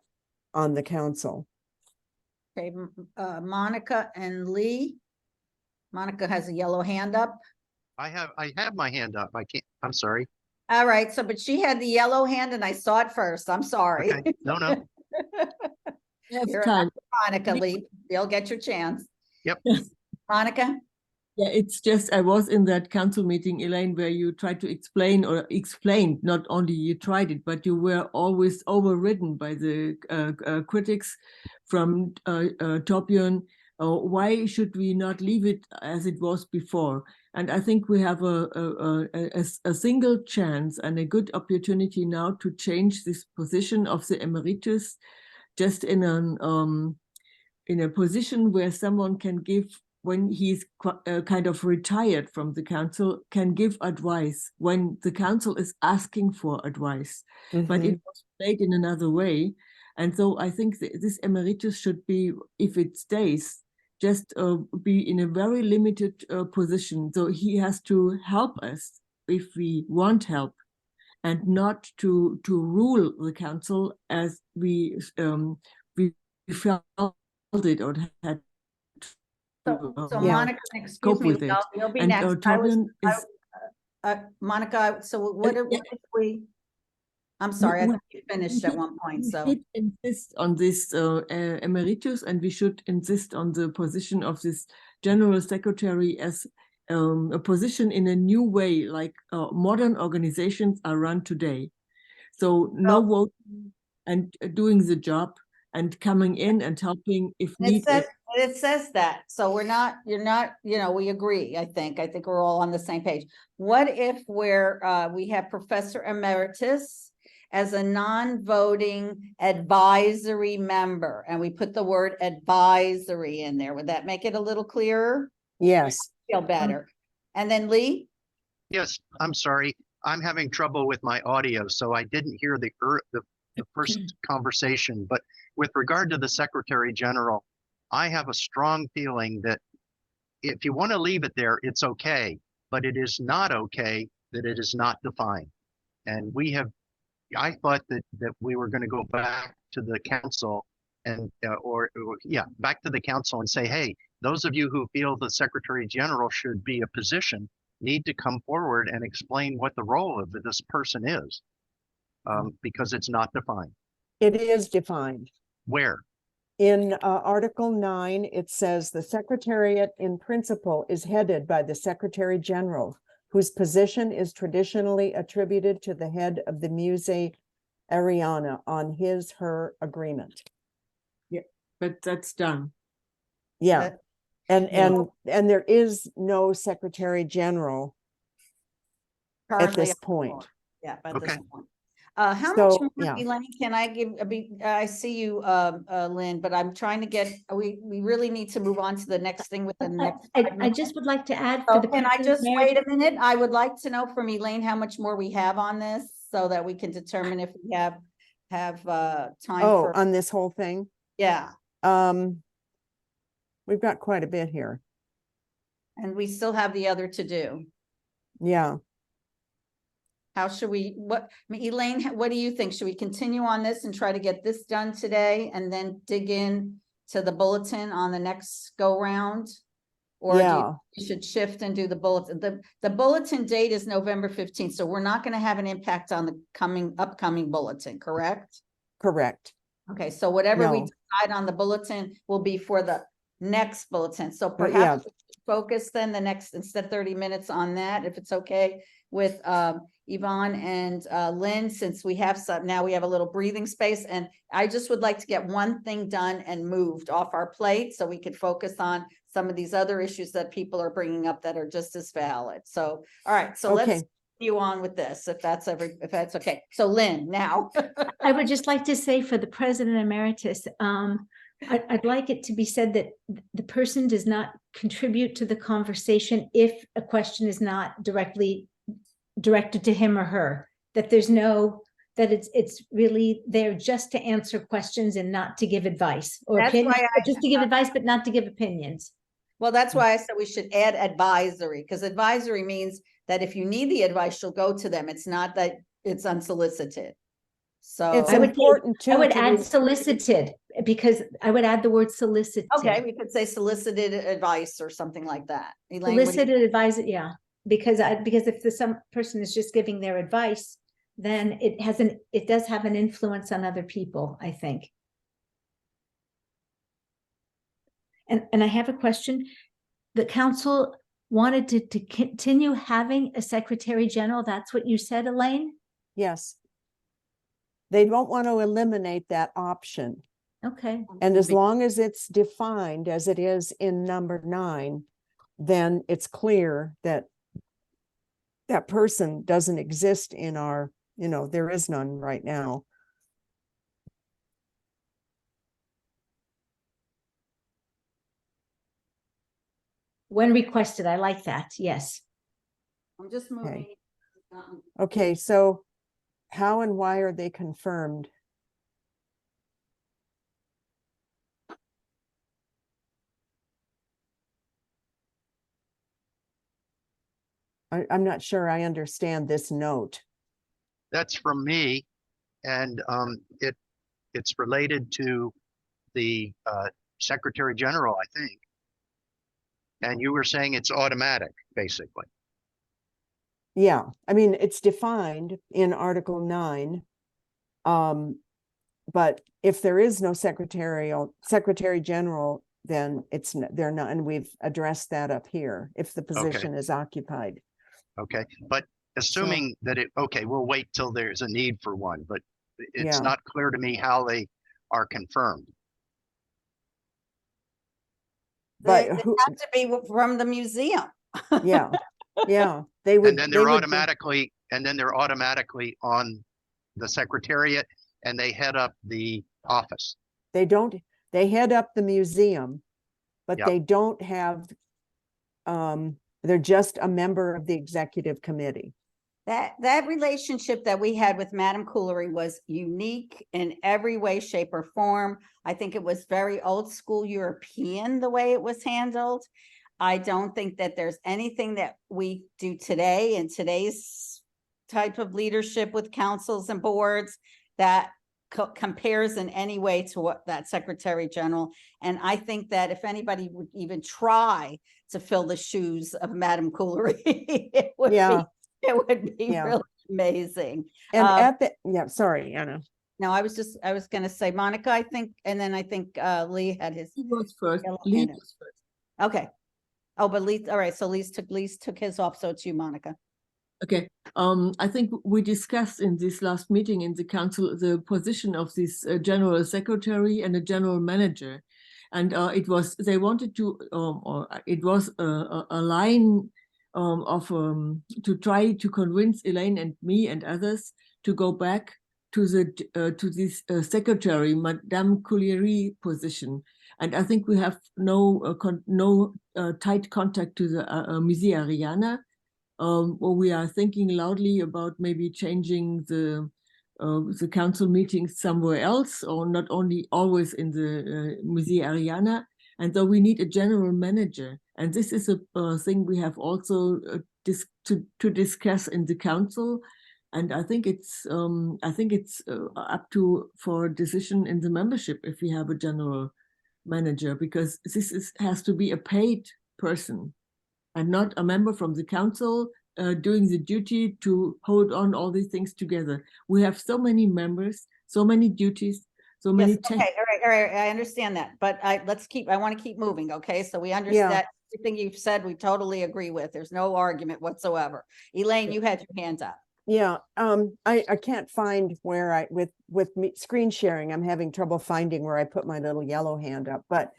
on the council. Okay, Monica and Lee. Monica has a yellow hand up. I have my hand up. I'm sorry. All right, so, but she had the yellow hand and I saw it first. I'm sorry. Okay. No. Have You're time. Monica, Lee, you'll get your chance. Yep. Monica? Yeah, it's just, I was in that council meeting, Elaine, where you tried to explained, not only you tried it, but you were always overridden by the critics from Torbjörn. Why should we not leave it as it was before? And I think we have a single chance and a good opportunity now to change this position of the emeritus, just in a position where someone can give, when he's kind of retired from the council, can give advice when the council is asking for advice. But it was played in another way. And so I think this emeritus should be, if it stays, just be in a very limited position. So he has to help us if we want help, and not to rule the council as we felt it or had. So Yeah. Monica, excuse cope me, with it. you'll be And next. Torbjörn is. Monica, so what if we, I'm sorry, I think you finished at one point, We so. should insist on this emeritus, and we should insist on the position of this general secretary as a position in a new way, like modern organizations are run today. So no voting and doing the job and coming in and helping if needed. It says that, so you're not, we agree, I think we're all on the same page. What if we have Professor Emeritus as a non-voting advisory member, and we put the word advisory in there? Would that make it a little clearer? Yes. Feel better. And then Lee? Yes, I'm sorry. I'm having trouble with my audio, so I didn't hear the first conversation. But with regard to the Secretary General, I have a strong feeling that if you want to leave it there, it's okay, but it is not okay that it is not defined. And I thought that we were going to go back to the council and back to the council and say, hey, those of you who feel the Secretary General should be a position need to come forward and explain what the role of this person is, because it's not defined. It is defined. Where? In Article 9, it says the Secretariat in principle is headed by the Secretary General, whose position is traditionally attributed to the head of the Musée Ariana on her agreement. Yeah, but that's done. Yeah. And there is no Secretary General at Currently this point. Yeah, at this Okay. point. How So, much more, yeah. Elaine, can I give, I see you, Lynn, but I'm trying to get, we really need to move on to the next thing with the next. I just would like to add. So for the can I president just mayor- wait a minute? I would like to know from Elaine how much more we have on this, so that we can determine if we have time Oh, for, on this whole thing? yeah. We've got quite a bit here. And we still have the other to do. Yeah. How should we, Elaine, what do you think? Should we continue on this and try to get this done today and then dig in to the bulletin on the next go round? Or do Yeah. you should shift and do the bulletin? The bulletin date is November 15th, so we're not going to have an impact on the upcoming bulletin, correct? Correct. Okay, so whatever we No. decide on the bulletin will be for the next bulletin. So yeah. perhaps we should focus then the next, instead 30 minutes on that, if it's okay with Yvonne and Lynn, since we have now we have a little breathing space, and I just would like to get one thing done and moved off our plate so we could focus on some of these other issues that people are bringing up that are just as valid. So, all right, so let's continue on with this, if that's okay. So Lynn, now. I would just like to say for the president emeritus, I'd like it to be said that the person does not contribute to the conversation if a question is not directly directed to him or her, that there's no, that it's really there just to answer questions and not to give advice or That's opinions, why just to give advice, but not to give opinions. Well, that's why I said we should add advisory, because advisory means that if you need the advice, you'll go to them. It's not that it's unsolicited. So. It's I would say- important too. I would to add re- solicited, because I would add the word solicited. Okay, we could say solicited advice or something like that. Elaine, what do you- Solicited advice, yeah, because if some person is just giving their advice, then it does have an influence on other people, I think. And I have a question. The council wanted to continue having a secretary general. That's what you said, Elaine? Yes. They don't want to eliminate that option. Okay. And as long as it's defined as it is in number 9, then it's clear that that person doesn't exist in our, there is none right now. When requested, I like that. Yes. I'm just moving. Okay, so how and why are they confirmed? I'm not sure I understand this note. That's from me, and it's related to the Secretary General, I think. And you were saying it's automatic, basically. Yeah, I mean, it's defined in Article 9. But if there is no Secretary General, then they're not, and we've addressed that up here, if the position is occupied. Okay, but assuming that we'll wait till there's a need for one, but it's Yeah. not clear to me how they are confirmed. But They who, have to be from the museum. yeah, they would. And then they they're would be- automatically on the Secretariat, and they head up the office. They head up the museum, but Yep. they don't have, they're just a member of the executive committee. That relationship that we had with Madame Cooley was unique in every way, shape, or form. I think it was very old school European, the way it was handled. I don't think that there's anything that we do today in today's type of leadership with councils and boards that compares in any way to what that Secretary General. And I think that if anybody would even try to fill the shoes of Madame Cooley, it would be Yeah. really amazing. And sorry, Anna. No, I was going to say, Monica, I think, and then I think Lee had his. He was first. yellow Lee hand up. was first. Okay. Oh, but Lee, all right. So Lee took his off. So it's you, Monica. Okay. I think we discussed in this last meeting in the council the position of this general secretary and a general manager, and they wanted to or it was a line to try to convince Elaine and me and others to go back to this secretary, Madame Cooley position. And I think we have no tight contact to the Musée Ariana. Or we are thinking loudly about maybe changing the council meetings somewhere else, or not only always in the Musée Ariana. And so we need a general manager. And this is a thing we have also to discuss in the council. And I think it's up to for a decision in the membership if we have a general manager, because this has to be a paid person and not a member from the council doing the duty to hold on all these things together. We have so many members, so many duties, so many. Yes, okay, all right. I understand that, but I want to keep moving. Okay, so we understand everything you've said. We totally agree with. There's no argument whatsoever. Elaine, you had your hands up. Yeah, I can't find where with screen sharing, I'm having trouble finding where I put my little yellow hand up, but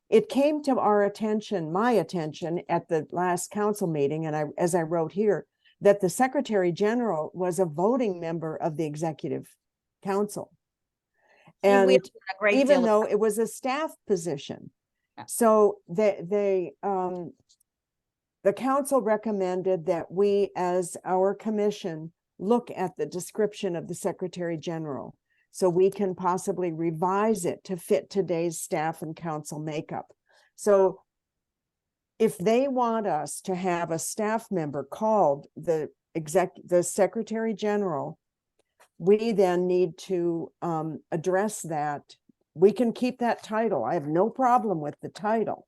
it came to my attention at the last council meeting, and as I wrote here, that the Secretary General was a voting member of the Executive Council. And even though it was a staff position. Yeah. So the council recommended that we, as our commission, look at the description of the Secretary General, so we can possibly revise it to fit today's staff and council makeup. So if they want us to have a staff member called the Secretary General, we then need to address that. We can keep that title. I have no problem with the title.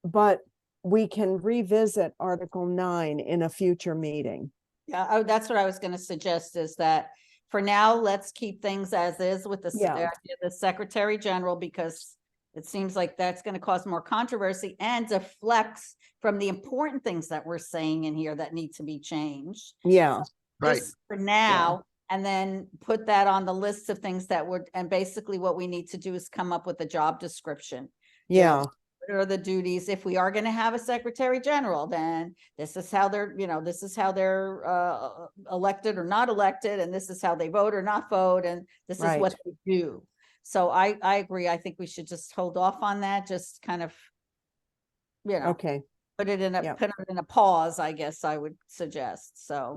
But we can revisit Article 9 in a future meeting. Yeah, oh, that's what I was gonna suggest, is that for now, let's keep things as is with the Secretary General, because it seems like that's gonna cause more controversy and deflects from the important things that we're saying in here that need to be changed. Yeah, Right. Just for now, and then put that on the list of things that would, and basically what we need to do is come up with a job description. yeah, What are the duties? If we are going to have a Secretary General, then this is how they're, this is how they're elected or not elected, and this is how they vote or not vote, and this is what they do. So I agree. I think we should just hold off on that. Just kind of, okay, put it in a pause, I guess I would suggest. So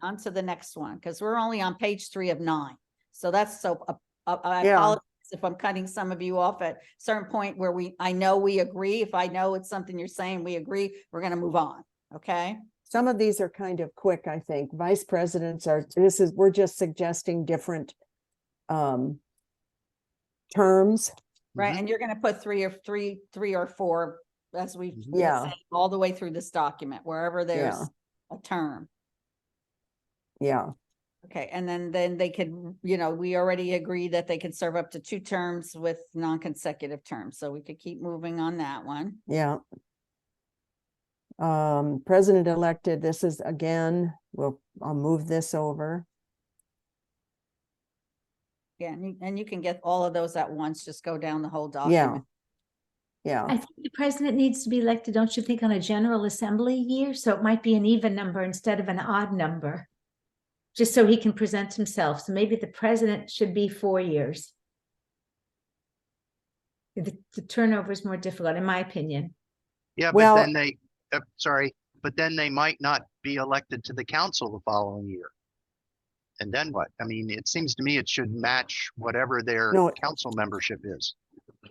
on to the next one, because we're only on page 3 of 9. So that's I apologize if I'm cutting some of you off at a certain point where I know we agree. If I know it's something you're saying, we agree, we're going to move on. Okay. Some of these are kind of quick, I think. Vice presidents we're just suggesting different terms. Right. And you're going to put three or four, as we've been saying, all the way through this document, wherever there's a term. Yeah. Okay, and then they could, we already agreed that they could serve up to 2 terms with non-consecutive terms, so we could keep moving on that one. Yeah. President-elected, this is again, I'll move this over. Yeah, and you can get all of those at once, just go down the whole document. Yeah. I think the president needs to be elected, don't you think, on a General Assembly year? So it might be an even number instead of an odd number, just so he can present himself. So maybe the president should be 4 years. The turnover is more difficult, in my opinion. Yeah, Well- but then but then they might not be elected to the council the following year. And then what? I mean, it seems to me it should match whatever their council membership is.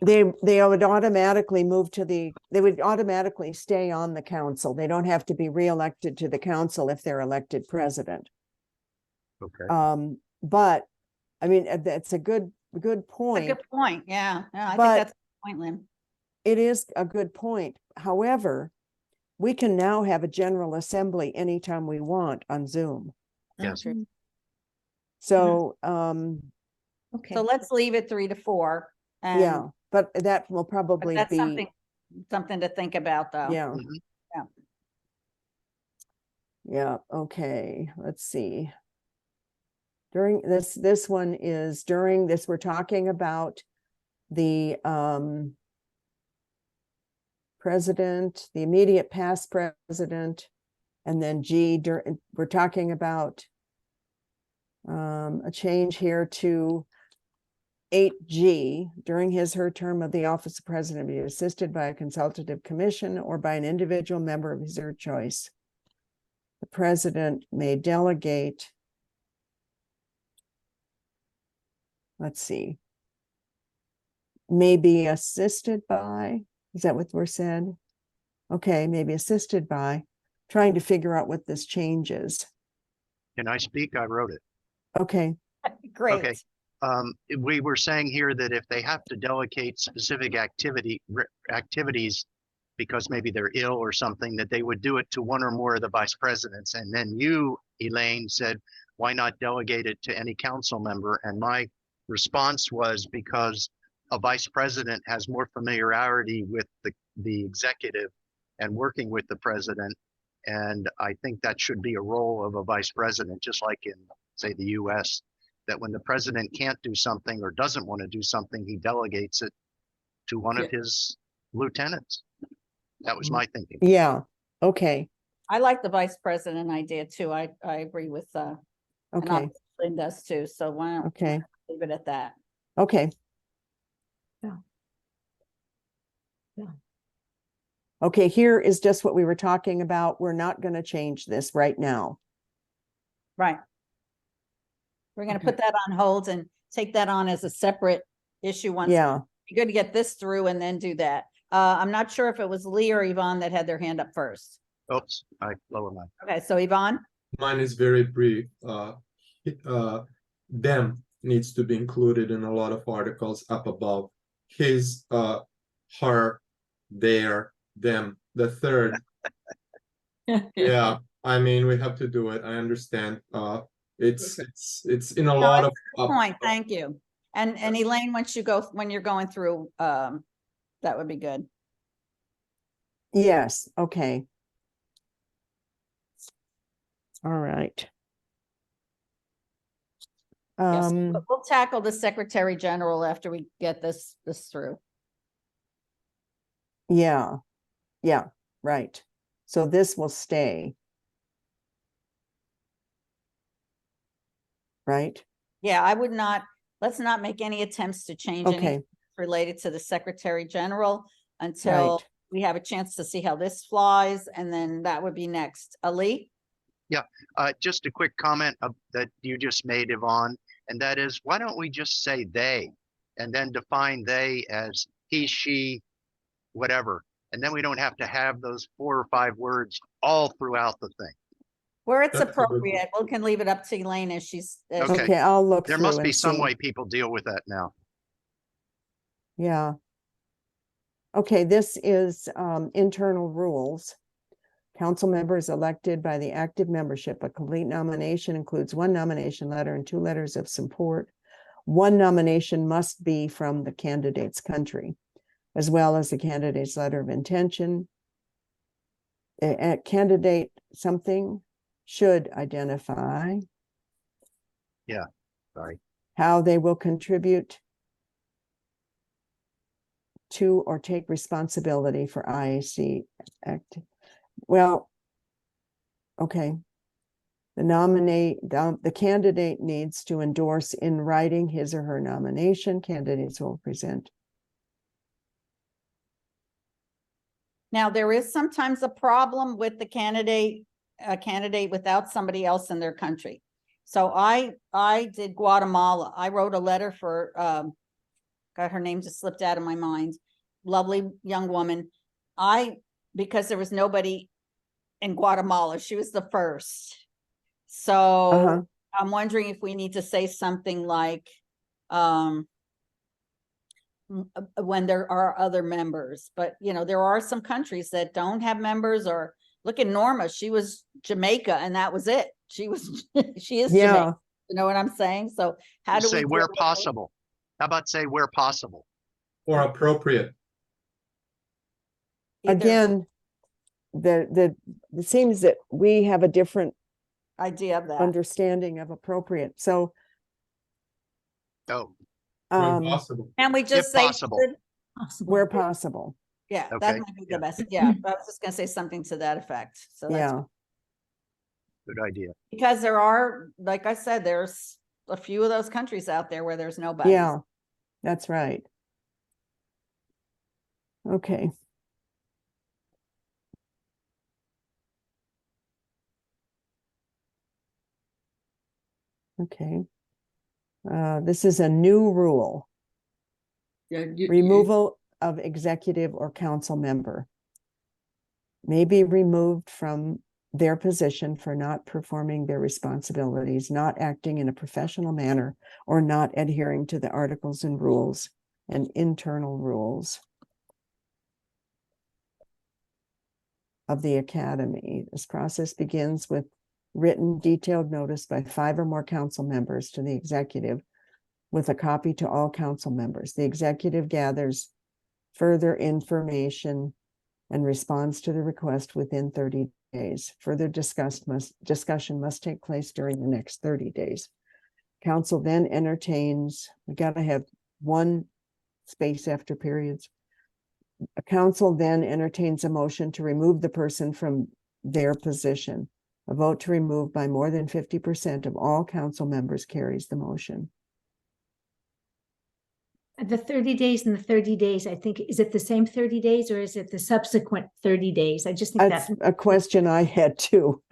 They would automatically they would automatically stay on the council. They don't have to be reelected to the council if they're elected president. Okay. But I mean, that's a good point. A good point. Yeah. I think But that's a point, Lynn. it is a good point. However, we can now have a General Assembly anytime we want on Zoom. Yes. True. So, Okay. So let's leave it 3 to 4. And yeah, but that will but probably that's be, something to think about, though. yeah. Mhm. Yeah, okay, let's see. During this one is during this, we're talking about the president, the immediate past president, and then we're talking about a change here to 8G, during her term of the office of president, be assisted by a consultative commission or by an individual member of his or her choice. The president may delegate. Let's see. May be assisted by, is that what we're said? Okay, maybe assisted by, trying to figure out what this change is. Can I speak? I wrote it. Okay, Great. Okay. We were saying here that if they have to delegate specific activities because maybe they're ill or something, that they would do it to one or more of the vice presidents. And then you, Elaine, said, why not delegate it to any council member? And my response was because a vice president has more familiarity with the executive and working with the president. And I think that should be a role of a vice president, just like in, say, the US, that when the president can't do something or doesn't want to do something, he delegates it to one of his lieutenants. That was my thinking. yeah, okay, I like the vice president idea too. I agree with and okay, Lynn does too. So why don't okay, leave it at that? okay. Okay, here is just what we were talking about. We're not going to change this right now. Right. We're gonna Okay. put that on hold and take that on as a separate issue once. Yeah, Be good to get this through and then do that. I'm not sure if it was Lee or Yvonne that had their hand up first. Oops, I lower mine. Okay, so Yvonne, Mine is very brief. Them needs to be included in a lot of articles up above. His, her, their, them. The third, yeah, I mean, we have to do it. I understand. It's in a lot of. point, thank you. And Elaine, when you're going through, that would be good. yes, okay. All right. Yes, Um, but we'll tackle the Secretary General after we get this through. yeah, yeah, right. So this will stay. Right? Yeah, I would not, let's not make any attempts to change Okay, anything related to the Secretary General until right. we have a chance to see how this flies, and then that would be next. Ali? Just a quick comment that you just made, Yvonne, and that is, why don't we just say they and then define they as he, she, whatever, and then we don't have to have those 4 or 5 words all throughout the thing. Where it's That's a good one. appropriate, we can leave it up to Elaine as she's. as Okay. Okay, I'll look There through must be and some see. way people deal with that now. Yeah. Okay, this is internal rules. Council members elected by the active membership. A complete nomination includes 1 nomination letter and 2 letters of support. 1 nomination must be from the candidate's country, as well as the candidate's letter of intention. A candidate something should identify Sorry. how they will contribute to or take responsibility for IAC act. Well, okay. The candidate needs to endorse in writing his or her nomination. Candidates will present. Now, there is sometimes a problem with a candidate without somebody else in their country. So I did Guatemala. I wrote a letter for, God, her name just slipped out of my mind. Lovely young woman. Because there was nobody in Guatemala, she was the first. So Uh-huh. I'm wondering if we need to say something like, when there are other members, but there are some countries that don't have members. Or look at Norma, she was Jamaica and that was it. She is Yeah. Jamaica. You know what I'm saying? So how do we Say deal where with it? possible. How about say where possible? Or appropriate. Either Again, it seems that we have a different idea of that. understanding of appropriate. So Oh, When possible. Can we just if say, possible. should? Possible. where possible. Yeah, Okay, that might be yeah. the best. Yeah, I was just gonna say something to that effect. So that's Yeah. good idea. because there are, like I said, there's a few of those countries out there where there's nobody. Yeah, that's right. Okay. Okay. This is a new rule. Yeah, Removal of executive or council member may be removed from their position for not performing their responsibilities, not acting in a professional manner, or not adhering to the articles and rules and internal rules of the academy. This process begins with written detailed notice by 5 or more council members to the executive, with a copy to all council members. The executive gathers further information and responds to the request within 30 days. Further discussion must take place during the next 30 days. Council then entertains, we gotta have 1 space after periods. A council then entertains a motion to remove the person from their position. A vote to remove by more than 50% of all council members carries the motion. the 30 days and the 30 days, I think, is it the same 30 days or is it the subsequent 30 days? I just think That's that, a question I had too.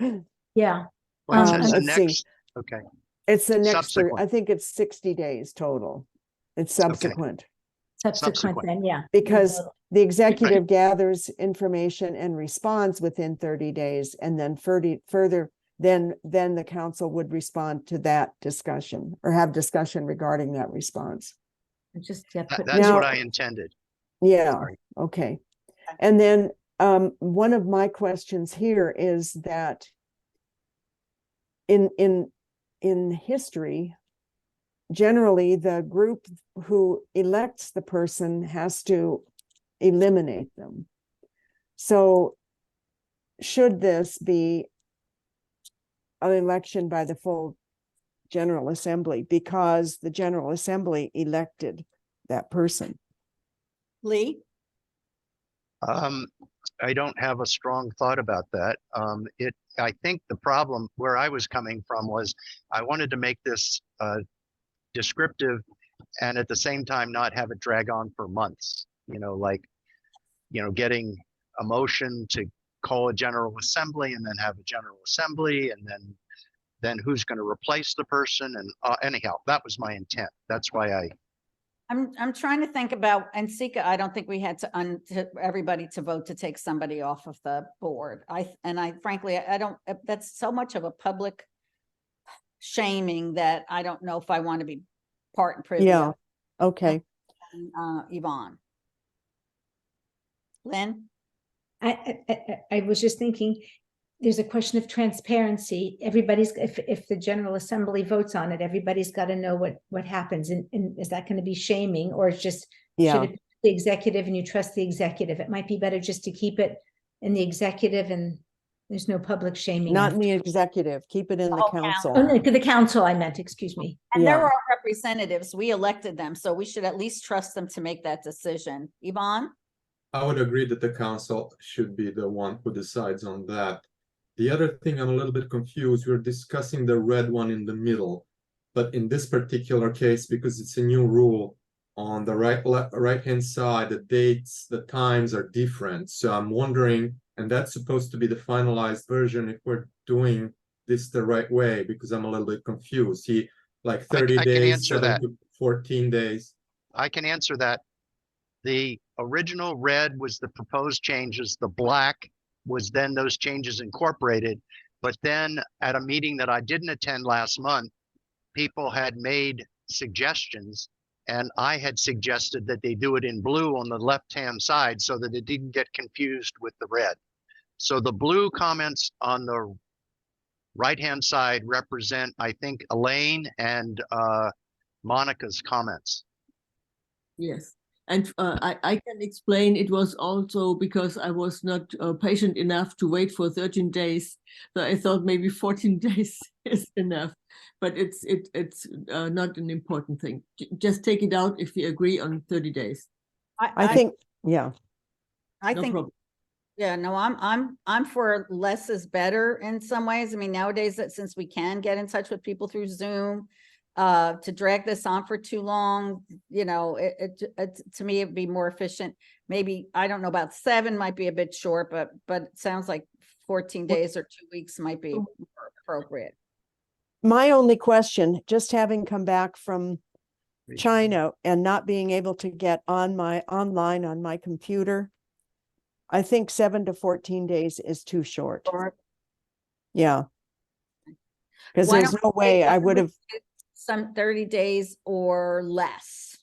yeah. Well, it says the let's see. next, okay, It's the next, Subsequent. I think it's 60 days total. It's subsequent. Subsequent then, yeah. Because the executive gathers information and responds within 30 days, and then further, then the council would respond to that discussion or have discussion regarding that response. Just, yeah, That- put- that's Now- what I intended. Yeah, Sorry. okay. And then one of my questions here is that in history, generally the group who elects the person has to eliminate them. So should this be an election by the full General Assembly because the General Assembly elected that person? Lee? I don't have a strong thought about that. I think the problem where I was coming from was I wanted to make this descriptive and at the same time not have it drag on for months, getting a motion to call a general assembly and then have a general assembly and then who's going to replace the person. And anyhow, that was my intent. That's why I'm trying to think about, and Sika, I don't think we had to everybody to vote to take somebody off of the board. Frankly, I don't, that's so much of a public shaming that I don't know if I want to be part and privy Yeah, of. okay. Yvonne. Lynn? I was just thinking, there's a question of transparency. Everybody's, if the General Assembly votes on it, everybody's got to know what happens. And is that going to be shaming, or it's just, Yeah. should it be the executive and you trust the executive? It might be better just to keep it in the executive and there's no public shaming. Not in the executive, keep it in the whole council. Oh, no, to the council, I meant, excuse me. And they're Yeah. our representatives. We elected them, so we should at least trust them to make that decision. Yvonne? I would agree that the council should be the one who decides on that. The other thing, I'm a little bit confused. We're discussing the red one in the middle, but in this particular case, because it's a new rule, on the right-hand side, the dates, the times are different. So I'm wondering, and that's supposed to be the finalized version, if we're doing this the right way, because I'm a little bit confused. Like 30 I can days, answer 7 that. to 14 days. I can answer that. The original red was the proposed changes. The black was then those changes incorporated. But then at a meeting that I didn't attend last month, people had made suggestions, and I had suggested that they do it in blue on the left-hand side so that it didn't get confused with the red. So the blue comments on the right-hand side represent, I think, Elaine and Monica's comments. Yes. And I can explain, it was also because I was not patient enough to wait for 13 days. So I thought maybe 14 days is enough, but it's not an important thing. Just take it out if we agree on 30 days. I think, yeah, I No think, problem. yeah, no, I'm for less is better in some ways. I mean, nowadays, that since we can get in touch with people through Zoom, to drag this on for too long, to me, it'd be more efficient. Maybe, I don't know, about 7 might be a bit short, but it sounds like 14 days or 2 weeks might be more appropriate. my only question, just having come back from China and not being able to get online on my computer, I think 7 to 14 days is too short. Yeah. Because Why there's don't no we way say I would have, some 30 days or less?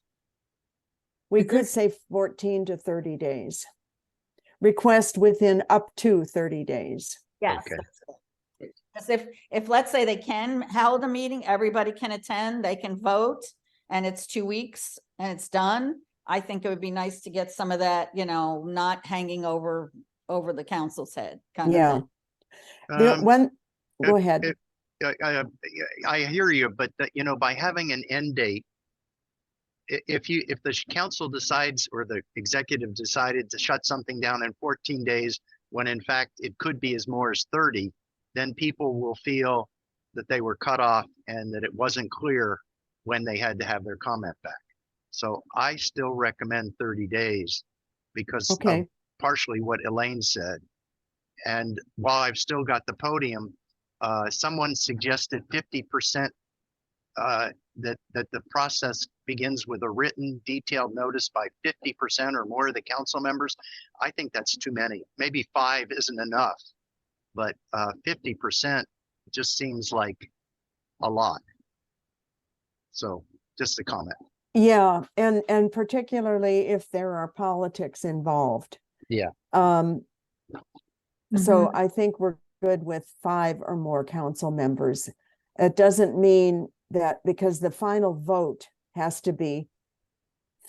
we Is could this- say 14 to 30 days. Request within up to 30 days. Yes. Okay. Because if let's say they can hold a meeting, everybody can attend, they can vote, and it's 2 weeks and it's done, I think it would be nice to get some of that, not hanging over the council's head kind Yeah. of thing. The one, go if- ahead. I hear you, but by having an end date, if the council decides or the executive decided to shut something down in 14 days, when in fact it could be as more as 30, then people will feel that they were cut off and that it wasn't clear when they had to have their comment back. So I still recommend 30 days because of Okay, partially what Elaine said. And while I've still got the podium, someone suggested 50% that the process begins with a written detailed notice by 50% or more of the council members. I think that's too many. Maybe 5 isn't enough, but 50% just seems like a lot. So just a comment. yeah, and particularly if there are politics involved. Yeah. So I think we're good with 5 or more council members. It doesn't mean that because the final vote has to be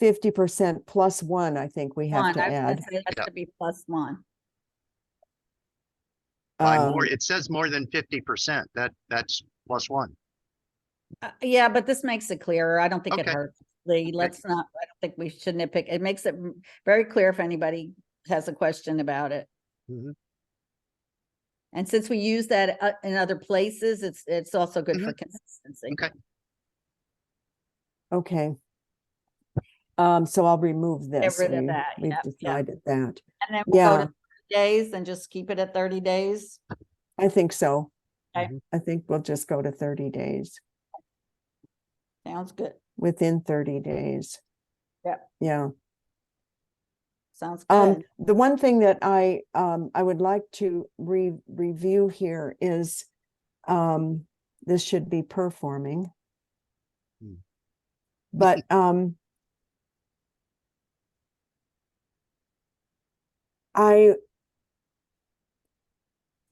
50% plus 1, I think we have One, to I was gonna add. say it has to be +1. By more, Um, it says more than 50%. That's +1. Yeah, but this makes it clearer. I don't think it Okay. hurts. Let's not, I don't think we should nitpick. It makes it very clear if anybody has a question about it. Mhm. And since we use that in other places, it's also good for consistency. Okay. Okay. So I'll remove this. rid of We- that. We've Yep, yep. decided that. And then we'll go Yeah, to 30 days and just keep it at 30 days. I think so. Okay. I think we'll just go to 30 days, Sounds good. within 30 days. Yep. Yeah. Sounds good. The one thing that I would like to review here is, this should be performing. Hmm. But,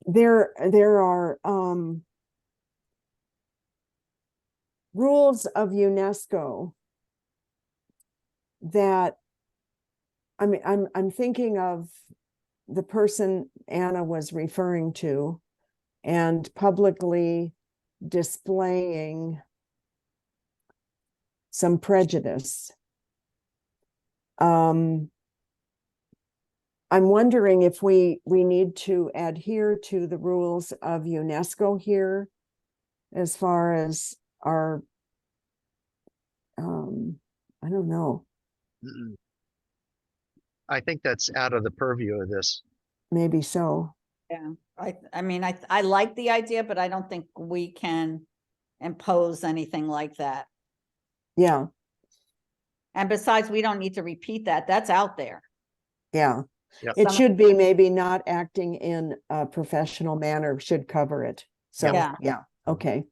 there are, rules of UNESCO that, I mean, I'm thinking of the person Anna was referring to and publicly displaying some prejudice. I'm wondering if we need to adhere to the rules of UNESCO here as far as our, I don't know, Mm-mm. I think that's out of the purview of this. maybe so. Yeah, I mean, I like the idea, but I don't think we can impose anything like that. Yeah, And besides, we don't need to repeat that. That's out there. yeah. Yep. It Some- should be maybe not acting in a professional manner should cover it. So, Yeah. yeah, okay.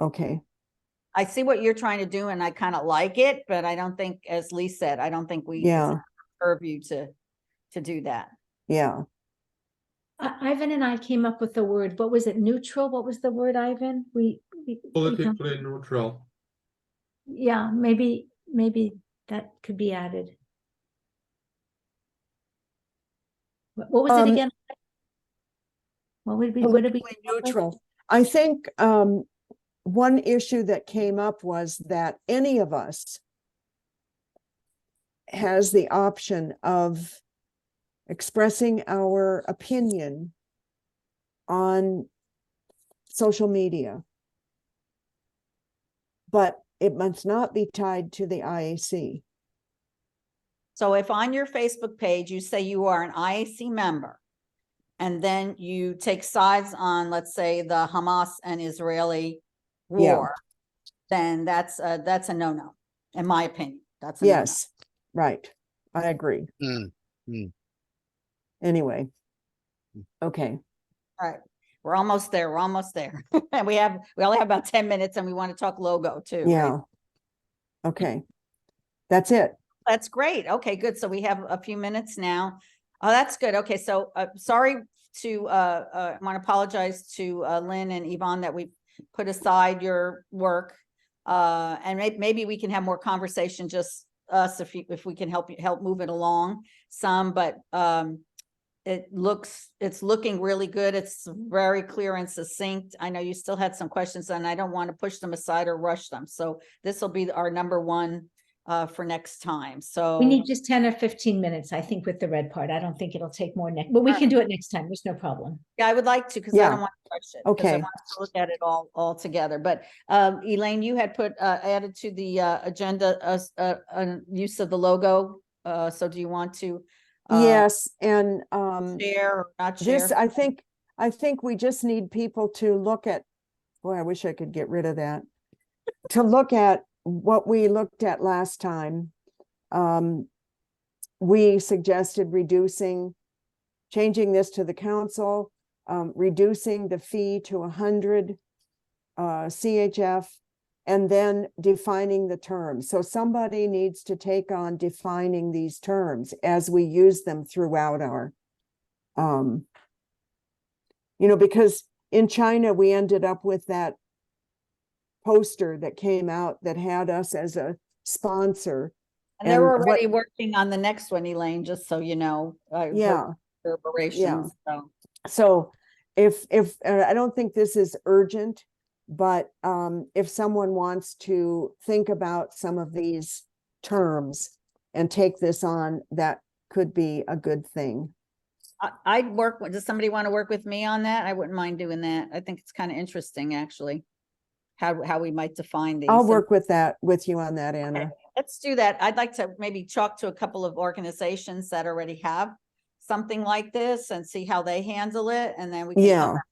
Okay, I see what you're trying to do and I kind of like it, but I don't think, as Lee said, I don't think we it's yeah, in our purview to do that. yeah. Ivan and I came up with the word, what was it, neutral? What was the word, Ivan? We Politically neutral. yeah, maybe that could be added. What was it again? What did we come up Politically with? neutral. I think, one issue that came up was that any of us has the option of expressing our opinion on social media. But it must not be tied to the IAC. So if on your Facebook page, you say you are an IAC member, and then you take sides on, let's say, the Hamas and Israeli Yeah. war, then that's a no-no, in my opinion. That's a no-no. Yes, right. I agree. Mm. Anyway. Okay, All right, we're almost there. We're almost there. And we only have about 10 minutes and we want to talk logo too. right? yeah. Okay. That's it. That's great. Okay, good. So we have a few minutes now. Oh, that's good. Okay, so sorry to I want to apologize to Lynn and Yvonne that we put aside your work. And maybe we can have more conversation, just us, if we can help move it along some, but it's looking really good. It's very clear and succinct. I know you still had some questions and I don't want to push them aside or rush them. So this will be our number one for next time. So We need just 10 or 15 minutes, I think, with the red part. I don't think it'll take more next, but we can do it next time. There's no problem. yeah, I would like to, because I Yeah. don't want to rush it. 'Cause I Okay. want to look at it all together. But Elaine, you had put added to the agenda use of the logo. So do you want to Yes, and share or not share? this, I think we just need people to look at, boy, I wish I could get rid of that. To look at what we looked at last time. We suggested changing this to the council, reducing the fee to 100 CHF, and then defining the terms. So somebody needs to take on defining these terms as we use them throughout our, because in China, we ended up with that poster that came out that had us as a sponsor. And they're and what- already working on the next one, Elaine, just so you know. Yeah. Reverberations. So. So if I don't think this is urgent, but if someone wants to think about some of these terms and take this on, that could be a good thing. I'd work with, does somebody want to work with me on that? I wouldn't mind doing that. I think it's kind of interesting, actually, how we might define these. I'll So- work with you on that, Anna. Okay, let's do that. I'd like to maybe talk to a couple of organizations that already have something like this and see how they handle it, and then we can come Yeah. back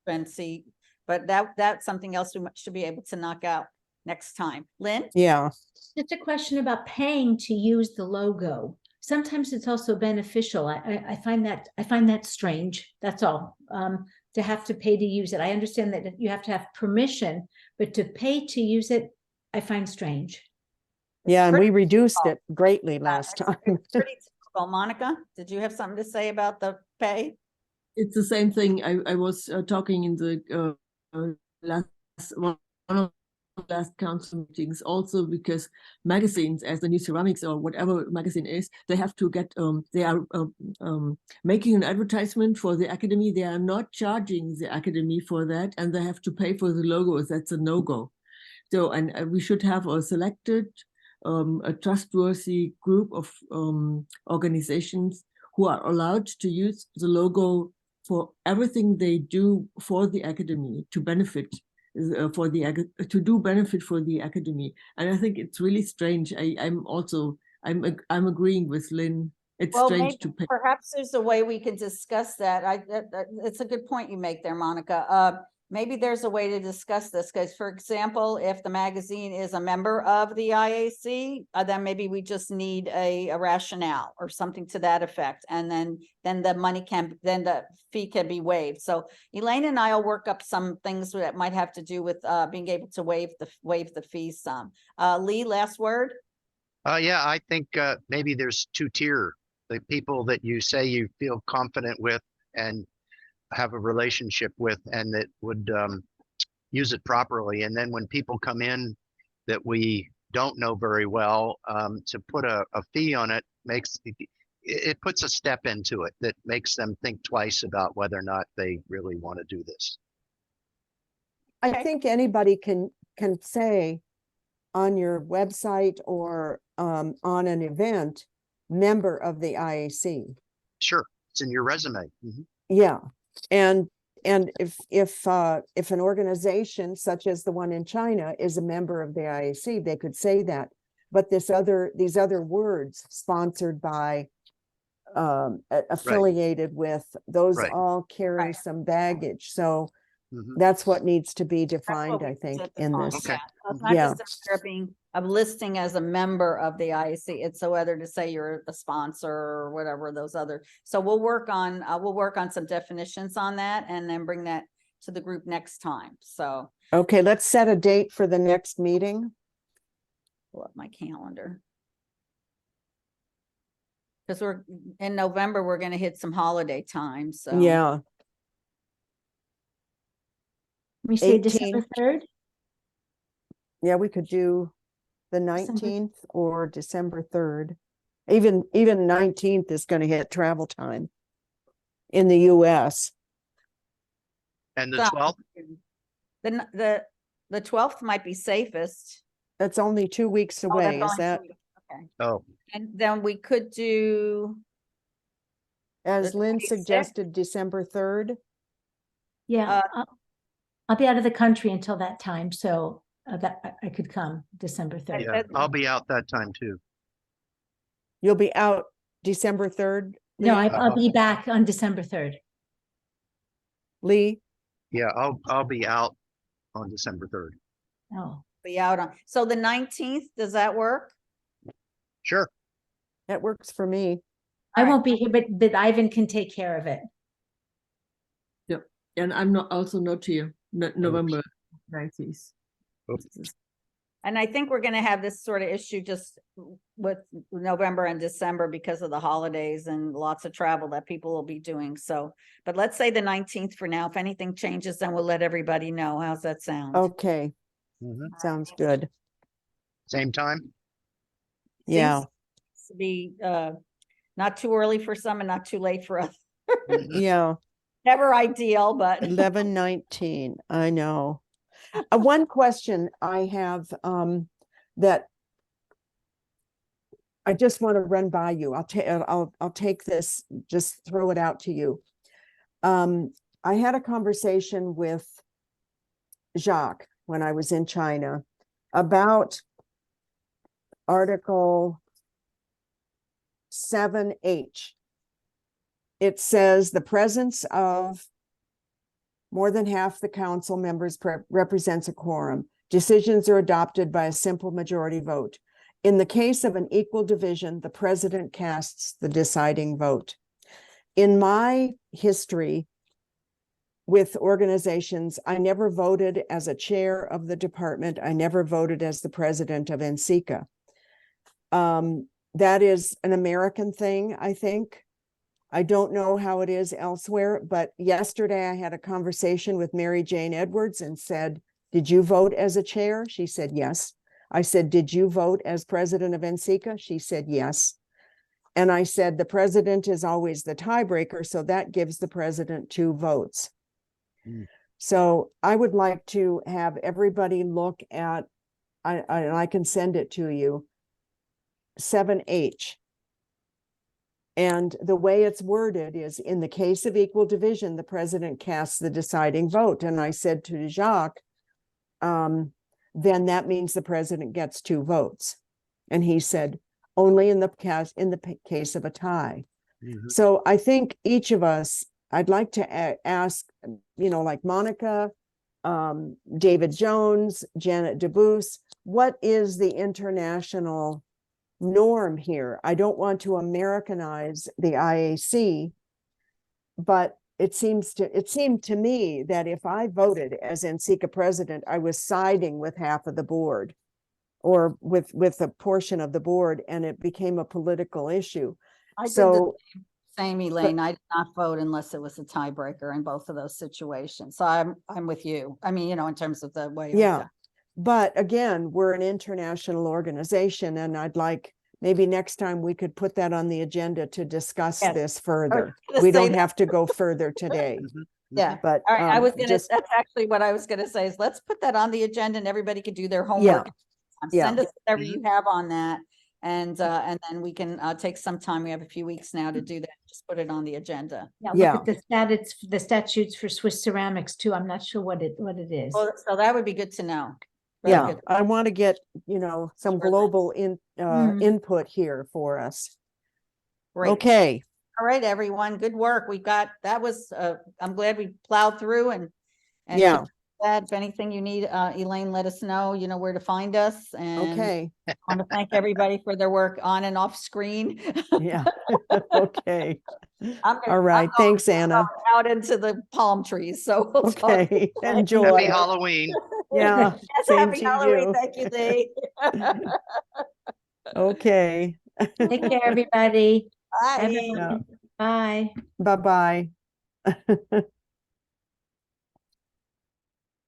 and see. But that's something else we should be able to knock out next time. Lynn? Yeah. Just a question about paying to use the logo. Sometimes it's also beneficial. I find that strange. That's all. To have to pay to use it. I understand that you have to have permission, but to pay to use it, I find strange. Yeah, and we pretty reduced typical. it greatly last It's time. pretty typical. Monica, did you have something to say about the pay? It's the same thing. I was talking in the last one of the last council meetings also, because magazines, as the New Ceramics or whatever magazine is, they have to get they are making an advertisement for the academy. They are not charging the academy for that, and they have to pay for the logos. That's a no-go. So, and we should have a selected, a trustworthy group of organizations who are allowed to use the logo for everything they do for the academy to benefit to do benefit for the academy. And I think it's really strange. I'm agreeing with Lynn. It's Well, strange maybe, to pay. perhaps there's a way we can discuss that. It's a good point you make there, Monica. Maybe there's a way to discuss this, because, for example, if the magazine is a member of the IAC, then maybe we just need a rationale or something to that effect, and then the fee can be waived. So Elaine and I'll work up some things that might have to do with being able to waive the fees some. Lee, last word. Yeah, I think maybe there's two-tier, the people that you say you feel confident with and have a relationship with, and that would use it properly. And then when people come in that we don't know very well, to put a fee on it it puts a step into it that makes them think twice about whether or not they really want to do this. I think anybody can say on your website or on an event, member of the IAC. Sure, it's in your resume. Mhm. Yeah, and if an organization such as the one in China is a member of the IAC, they could say that. But these other words, sponsored by, affiliated with, those Right. all carry Right. some baggage. So Mhm. that's what needs to be That's what defined, we I need think, to in define, this. Okay. yeah. It's not Yeah. just a matter of listing as a member of the IAC. It's so whether to say you're a sponsor or whatever those other. So we'll work on some definitions on that, and then bring that to the group next time. So Okay, let's set a date for the next meeting. pull up my calendar. Because we're in November, we're going to hit some holiday time. So Yeah, We say 18. December 3rd. yeah, we could do the December- 19th or December 3rd. Even 19th is going to hit travel time in the US. And the So- 12th, the 12th might be safest. That's only 2 weeks Oh, away. that's Is only that, 2 weeks. Okay. Oh, And then we could do, as the Lynn 26th? suggested, December 3rd? Yeah, Uh, I'll be out of the country until that time, so that I could come December 3rd. yeah, I'll be out that time too. You'll be out December 3rd? No, Lee? I'll be back on December 3rd. Lee? Yeah, I'll be out on December 3rd. Oh, be out on, so the 19th, does that work? Sure. That works for me. I All right. won't be here, but Ivan can take care of it. And I'm not also not here, November 19th. And I think we're gonna have this sort of issue just with November and December because of the holidays and lots of travel that people will be doing. So, but let's say the 19th for now. If anything changes, then we'll let everybody know. How's that sound? Okay, Mhm. sounds good. Same time? Yeah, Seems to be not too early for some and not too late for others. Mhm. yeah, Never ideal, but 11:19, I know. One question I have, that I just want to run by you. I'll take this, just throw it out to you. I had a conversation with Jacques when I was in China about Article 7H. It says the presence of more than half the council members represents a quorum. Decisions are adopted by a simple majority vote. In the case of an equal division, the president casts the deciding vote. In my history with organizations, I never voted as a chair of the department. I never voted as the president of NCICA. That is an American thing, I think. I don't know how it is elsewhere, but yesterday I had a conversation with Mary Jane Edwards and said, "Did you vote as a chair?" She said, "Yes." I said, "Did you vote as president of NCICA?" She said, "Yes." And I said, "The president is always the tiebreaker, so that gives the president 2 votes." Mm. So I would like to have everybody look at, I can send it to you, 7H. And the way it's worded is, in the case of equal division, the president casts the deciding vote. And I said to Jacques, then that means the president gets 2 votes. And he said, only in the case of a tie. Mhm. So I think each of us, I'd like to ask, like Monica, David Jones, Janet DeBoos, what is the international norm here? I don't want to Americanize the IAC, but it seemed to me that if I voted as NCICA president, I was siding with half of the board or with a portion of the board, and it became a political issue. I did the So same, Elaine. I did not vote unless it was a tiebreaker in both of those situations. So I'm with you. I mean, in terms of the way. yeah, but again, we're an international organization, and I'd like, maybe next time we could put that on the agenda to discuss Yes. this further. gonna We say don't that. have to go further today, Mhm. Yeah. but All right, I was gonna, just, that's actually what I was gonna say is let's put that on the agenda and everybody could do their homework. yeah. Send us whatever Mhm. you have on that. And then we can take some time. We have a few weeks now to do that. Just put it on the agenda. yeah, look at the statutes for Swiss ceramics too. I'm not sure what it is. Well, so that would be good to know. Very Yeah, good. I want to get, some Sure. global Mm. input here for us. Great. Okay, All right, everyone. Good work. That was, I'm glad we plowed through and yeah, keep that. If anything you need, Elaine, let us know, you know where to find us. And okay, I want to thank everybody for their work on and off screen. yeah, okay. I'm All right, thanks, Anna. out into the palm trees. So we'll talk. Okay, Happy enjoy. Halloween. Yeah, Yes, same happy to Halloween. you. Thank you, Lee. Okay. Take care, everybody. Bye. Everyone. Yeah. Bye. Bye-bye.